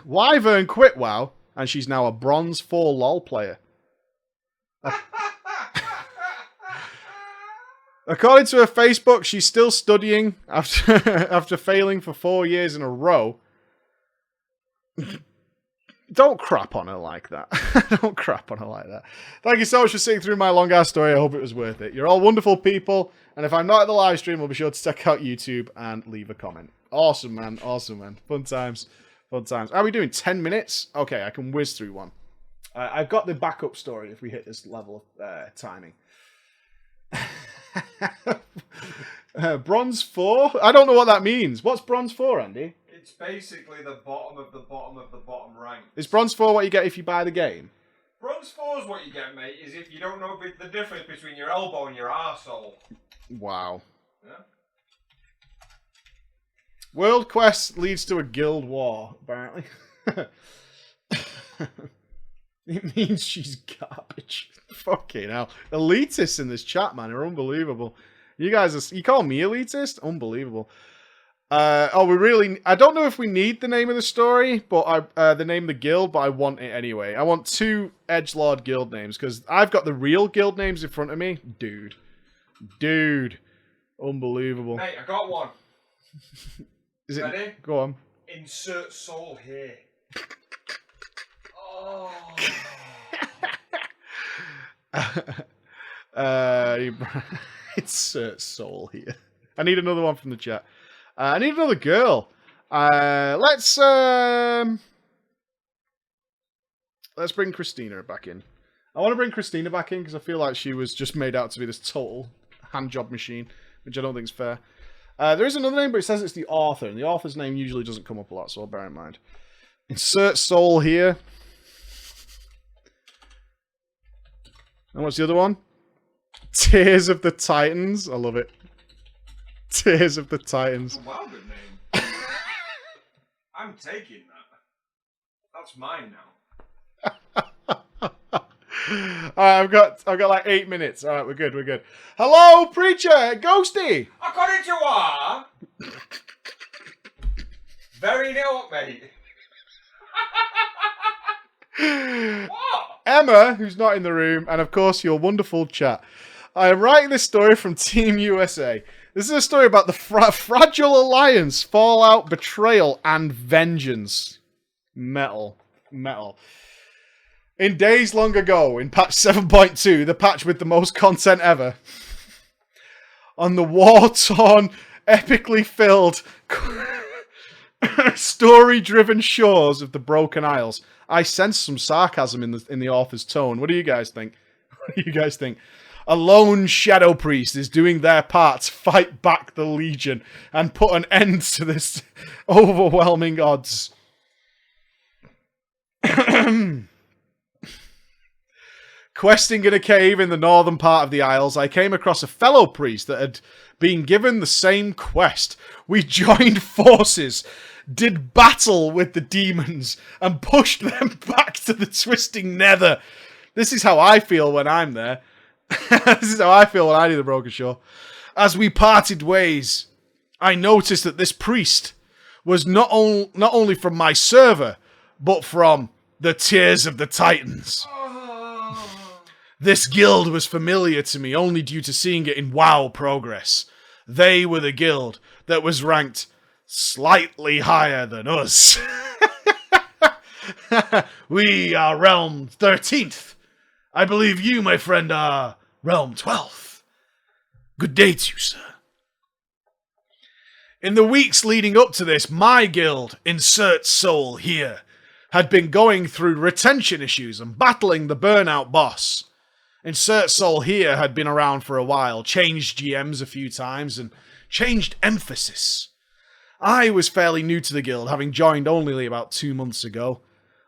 Wyvern quit WoW, and she's now a Bronze 4 LOL player. According to her Facebook, she's still studying after failing for 4 years in a row. Don't crap on her like that. Don't crap on her like that. Thank you so much for sitting through my long-ass story. I hope it was worth it. You're all wonderful people. And if I'm not at the live stream, I'll be sure to check out YouTube and leave a comment. Awesome, man. Awesome, man. Fun times. Fun times. Are we doing 10 minutes? Okay, I can whiz through one. I've got the backup story if we hit this level of timing. Bronze 4? I don't know what that means. What's Bronze 4, Andy? It's basically the bottom of the bottom of the bottom rank. Is Bronze 4 what you get if you buy the game? Bronze 4 is what you get, mate, is if you don't know the difference between your elbow and your arsehole. Wow. Yeah? World Quest leads to a guild war, apparently. It means she's garbage. Fucking hell. Elitists in this chat, man, are unbelievable. You guys, you call me elitist? Unbelievable. I don't know if we need the name of the story, but the name of the guild, but I want it anyway. I want 2 edgelord guild names, because I've got the real guild names in front of me. Dude. Unbelievable. Mate, I got one. Is it? Ready? Go on. Insert soul here. Oh. Insert soul here. I need another one from the chat. I need another girl. Let's bring Christina back in. I want to bring Christina back in because I feel like she was just made out to be this total handjob machine, which I don't think is fair. There is another name, but it says it's the author, and the author's name usually doesn't come up a lot, so I'll bear in mind. Insert soul here. And what's the other one? Tears of the Titans. I love it. Tears of the Titans. That's a well good name. I'm taking that. That's mine now. Alright, I've got like 8 minutes. Alright, we're good. Hello, preacher! Ghosty! Konnichiwa! Very new, mate. What? Emma, who's not in the room, and of course your wonderful chat. I am writing this story from Team USA. This is a story about the fragile alliance, fallout, betrayal, and vengeance. Metal. In days long ago, in patch 7.2, the patch with the most content ever, on the war-torn, epically filled, story-driven shores of the Broken Isles, I sense some sarcasm in the author's tone. What do you guys think? A lone shadow priest is doing their part to fight back the Legion and put an end to this overwhelming odds. Questing in a cave in the northern part of the Isles, I came across a fellow priest that had been given the same quest. We joined forces, did battle with the demons, and pushed them back to the twisting nether. This is how I feel when I'm there. This is how I feel when I do the Broken Shore. As we parted ways, I noticed that this priest was not only from my server, but from the Tears of the Titans. This guild was familiar to me only due to seeing it in WoW progress. They were the guild that was ranked slightly higher than us. We are Realm 13th. I believe you, my friend, are Realm 12th. Good day to you, sir. In the weeks leading up to this, my guild, Insert Soul here, had been going through retention issues and battling the burnout boss. Insert Soul here had been around for a while, changed GMs a few times, and changed emphasis. I was fairly new to the guild, having joined only about 2 months ago.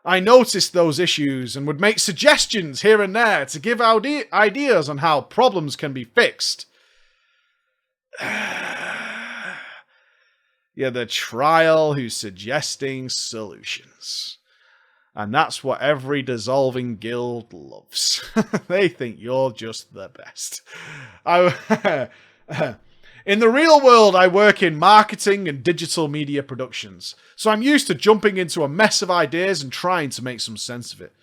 I noticed those issues and would make suggestions here and there to give ideas on how problems can be fixed. You're the trial who's suggesting solutions. And that's what every dissolving guild loves. They think you're just the best. In the real world, I work in marketing and digital media productions, so I'm used to jumping into a mess of ideas and trying to make some sense of it.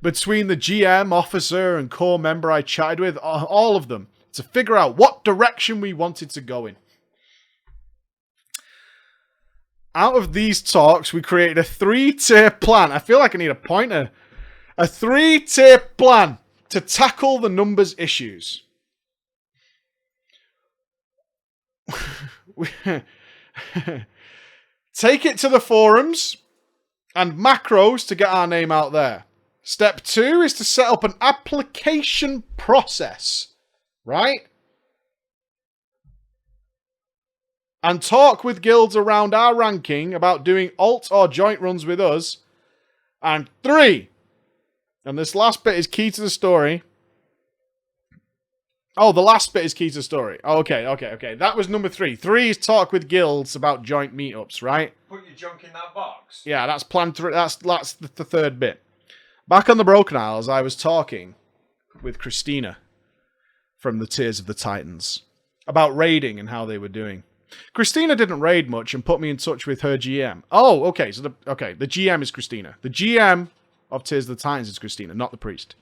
Between the GM, officer, and core member I chatted with, all of them, to figure out what direction we wanted to go in. Out of these talks, we created a 3-tier plan. I feel like I need a pointer. A 3-tier plan to tackle the numbers issues. Take it to the forums and macros to get our name out there. Step 2 is to set up an application process, right? And talk with guilds around our ranking about doing alt or joint runs with us. And 3, and this last bit is key to the story. Oh, the last bit is key to the story. Oh, okay. That was number 3. 3 is talk with guilds about joint meetups, right? Put your junk in that box. Yeah, that's plan 3. That's the third bit. Back on the Broken Isles, I was talking with Christina from the Tears of the Titans about raiding and how they were doing. Christina didn't raid much and put me in touch with her GM. Oh, okay. So the GM is Christina. The GM of Tears of the Titans is Christina, not the priest.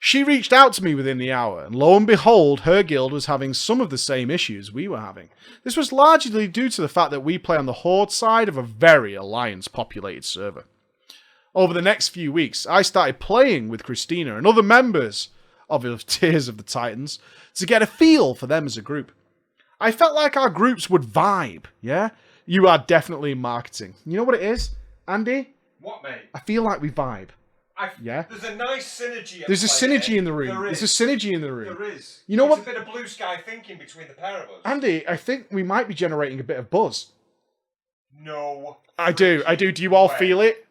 She reached out to me within the hour, and lo and behold, her guild was having some of the same issues we were having. This was largely due to the fact that we play on the Horde side of a very alliance-populated server. Over the next few weeks, I started playing with Christina and other members of Tears of the Titans to get a feel for them as a group. I felt like our groups would vibe, yeah? You are definitely in marketing. You know what it is, Andy? What, mate? I feel like we vibe. Yeah? There's a nice synergy. There's a synergy in the room. There's a synergy in the room. There is. You know what? There's a bit of blue sky thinking between the pair of us. Andy, I think we might be generating a bit of buzz. No. I do. Do you all feel it?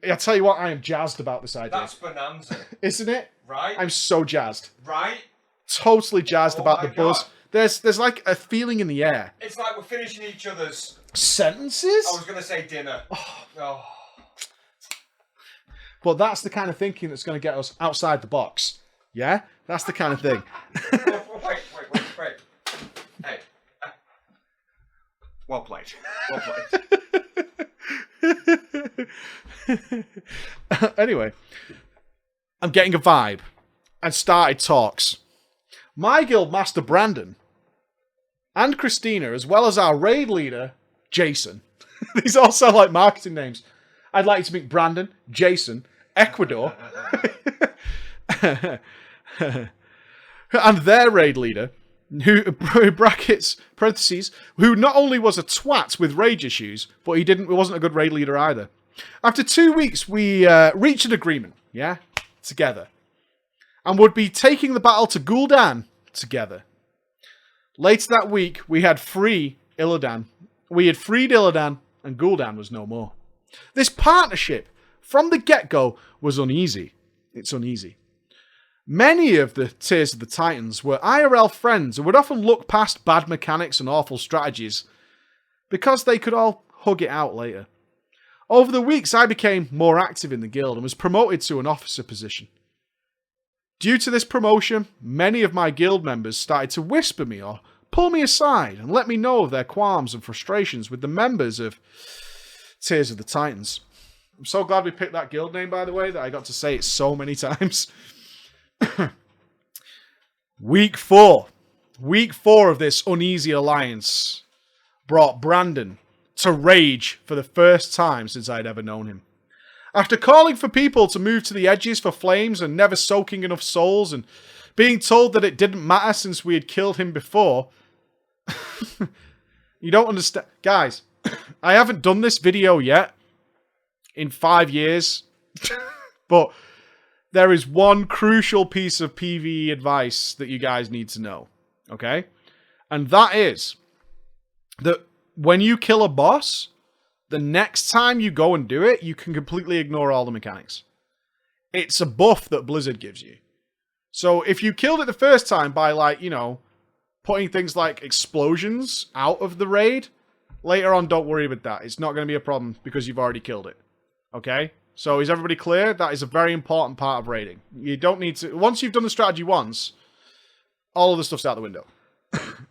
I tell you what, I am jazzed about this idea. That's bonanza. Isn't it? Right? I'm so jazzed. Right? Totally jazzed about the buzz. God. There's like a feeling in the air. It's like we're finishing each other's sentences. I was going to say dinner. Oh. But that's the kind of thinking that's going to get us outside the box. Yeah? That's the kind of thing. Wait. Hey. Well played. Anyway, I'm getting a vibe and started talks. My guild master Brandon and Christina, as well as our raid leader Jason. These all sound like marketing names. I'd like you to meet Brandon, Jason, Ecuador, and their raid leader, who brackets parentheses, who not only was a twat with rage issues, but he wasn't a good raid leader either. After 2 weeks, we reached an agreement, yeah, together, and would be taking the battle to Gul'dan together. Later that week, we had freed Illidan. We had freed Illidan, and Gul'dan was no more. This partnership, from the get-go, was uneasy. It's uneasy. Many of the Tears of the Titans were IRL friends and would often look past bad mechanics and awful strategies because they could all hug it out later. Over the weeks, I became more active in the guild and was promoted to an officer position. Due to this promotion, many of my guild members started to whisper me or pull me aside and let me know of their qualms and frustrations with the members of Tears of the Titans. I'm so glad we picked that guild name, by the way, that I got to say it so many times. Week 4. Week 4 of this uneasy alliance brought Brandon to rage for the first time since I'd ever known him. After calling for people to move to the edges for flames and never soaking enough souls and being told that it didn't matter since we had killed him before. You don't understand. Guys, I haven't done this video yet in 5 years. But there is one crucial piece of PvE advice that you guys need to know. Okay? And that is that when you kill a boss, the next time you go and do it, you can completely ignore all the mechanics. It's a buff that Blizzard gives you. So if you killed it the first time by, like, you know, putting things like explosions out of the raid, later on, don't worry about that. It's not going to be a problem because you've already killed it. Okay? So is everybody clear? That is a very important part of raiding. You don't need to... Once you've done the strategy once, all of the stuff's out the window.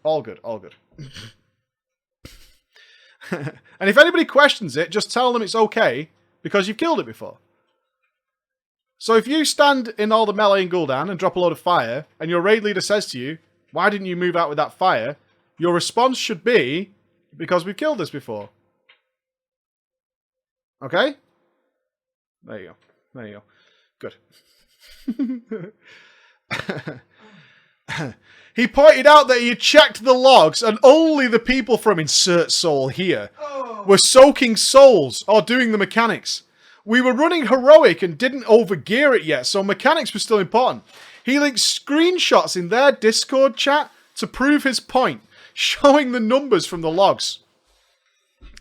All good, all good. And if anybody questions it, just tell them it's okay because you've killed it before. So if you stand in all the melee in Gul'dan and drop a load of fire, and your raid leader says to you, why didn't you move out with that fire? Your response should be, because we've killed this before. Okay? There you go. There you go. Good. He pointed out that he had checked the logs and only the people from insert soul here were soaking souls or doing the mechanics. We were running heroic and didn't overgear it yet, so mechanics were still important. He linked screenshots in their Discord chat to prove his point, showing the numbers from the logs.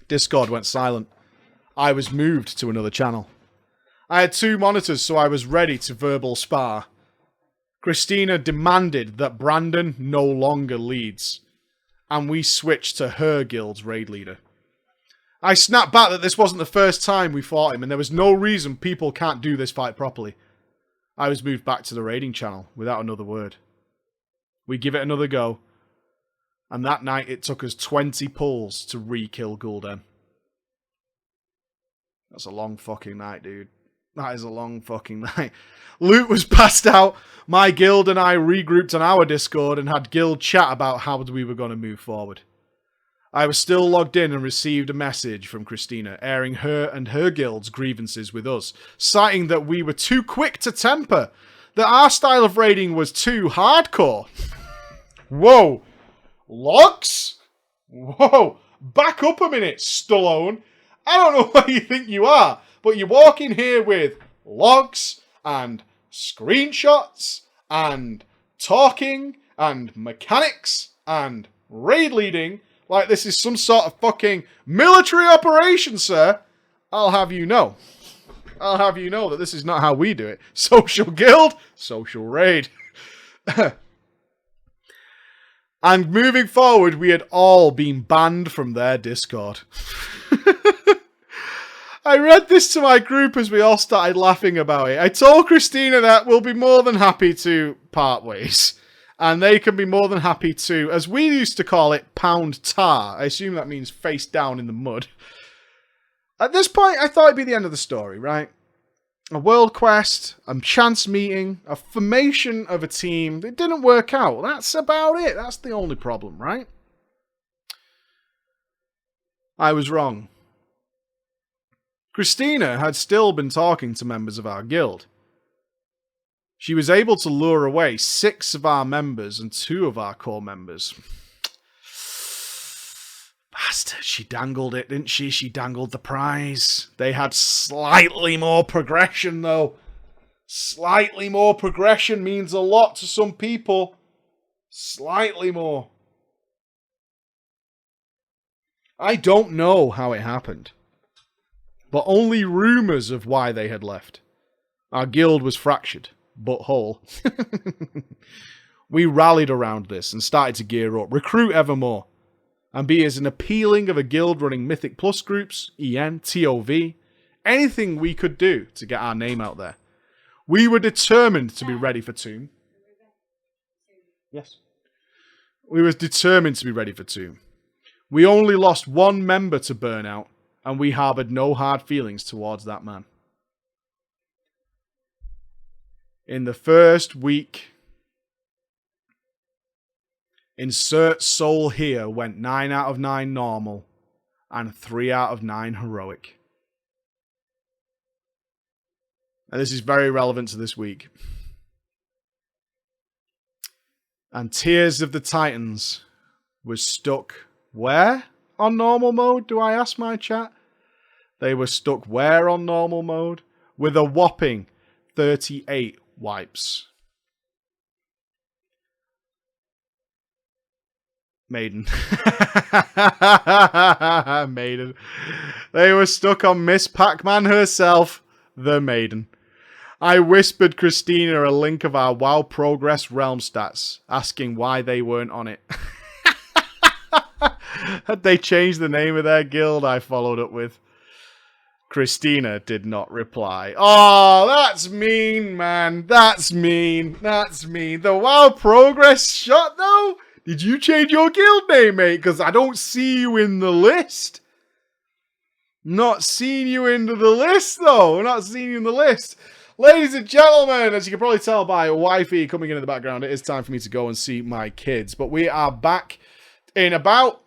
Discord went silent. I was moved to another channel. I had 2 monitors, so I was ready to verbal spar. Christina demanded that Brandon no longer leads, and we switched to her guild's raid leader. I snapped back that this wasn't the first time we fought him, and there was no reason people can't do this fight properly. I was moved back to the raiding channel without another word. We give it another go, and that night it took us 20 pulls to re-kill Gul'dan. That's a long fucking night, dude. That is a long fucking night. Loot was passed out. My guild and I regrouped on our Discord and had guild chat about how we were going to move forward. I was still logged in and received a message from Christina, airing her and her guild's grievances with us, citing that we were too quick to temper, that our style of raiding was too hardcore. Whoa. Logs? Whoa. Back up a minute, Stallone. I don't know what you think you are, but you walk in here with logs and screenshots and talking and mechanics and raid leading like this is some sort of fucking military operation, sir. I'll have you know. I'll have you know that this is not how we do it. Social guild, social raid. And moving forward, we had all been banned from their Discord. I read this to my group as we all started laughing about it. I told Christina that we'll be more than happy to part ways. And they can be more than happy to, as we used to call it, pound tar. I assume that means face down in the mud. At this point, I thought it'd be the end of the story, right? A world quest, a chance meeting, a formation of a team. It didn't work out. That's about it. That's the only problem, right? I was wrong. Christina had still been talking to members of our guild. She was able to lure away 6 of our members and 2 of our core members. Bastard, she dangled it, didn't she? She dangled the prize. They had slightly more progression, though. Slightly more progression means a lot to some people. Slightly more. I don't know how it happened, but only rumours of why they had left. Our guild was fractured, but whole. We rallied around this and started to gear up, recruit ever more, and be as an appealing of a guild running Mythic Plus groups, EN, TOV, anything we could do to get our name out there. We were determined to be ready for Tomb. Yes. We were determined to be ready for Tomb. We only lost one member to burnout, and we harboured no hard feelings towards that man. In the first week, Insert Soul Here went 9 out of 9 normal and 3 out of 9 heroic. And this is very relevant to this week. And Tears of the Titans was stuck where on normal mode, do I ask my chat? They were stuck where on normal mode? With a whopping 38 wipes. Maiden. Maiden. They were stuck on Miss Pac-Man herself, the Maiden. I whispered Christina a link of our WoW Progress Realm stats, asking why they weren't on it. Had they changed the name of their guild? I followed up with. Christina did not reply. Oh, that's mean, man. That's mean. That's mean. The WoW Progress shot, though? Did you change your guild name, mate? Because I don't see you in the list. Not seeing you into the list, though. Not seeing you in the list. Ladies and gentlemen, as you can probably tell by wifey coming in the background, it is time for me to go and see my kids. But we are back in about...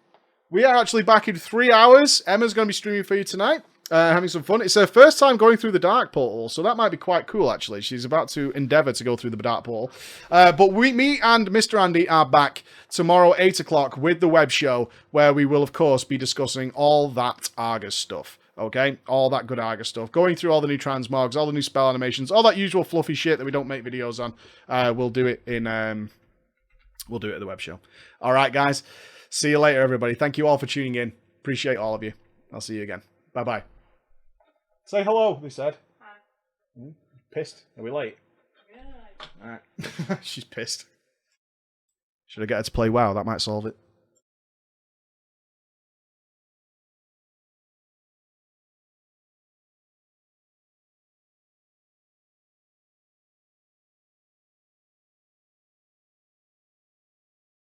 We are actually back in 3 hours. Emma's going to be streaming for you tonight. Having some fun. It's her first time going through the Dark Portal, so that might be quite cool, actually. She's about to endeavour to go through the Dark Portal. But me and Mr. Andy are back tomorrow, 8 o'clock, with the web show, where we will, of course, be discussing all that Argus stuff. Okay? All that good Argus stuff. Going through all the new transmogs, all the new spell animations, all that usual fluffy shit that we don't make videos on. We'll do it in... We'll do it at the web show. All right, guys. See you later, everybody. Thank you all for tuning in. Appreciate all of you. I'll see you again. Bye-bye. Say hello, they said. Hi. Pissed? Are we late? Yeah. Alright. She's pissed. Should I get her to play WoW? That might solve it.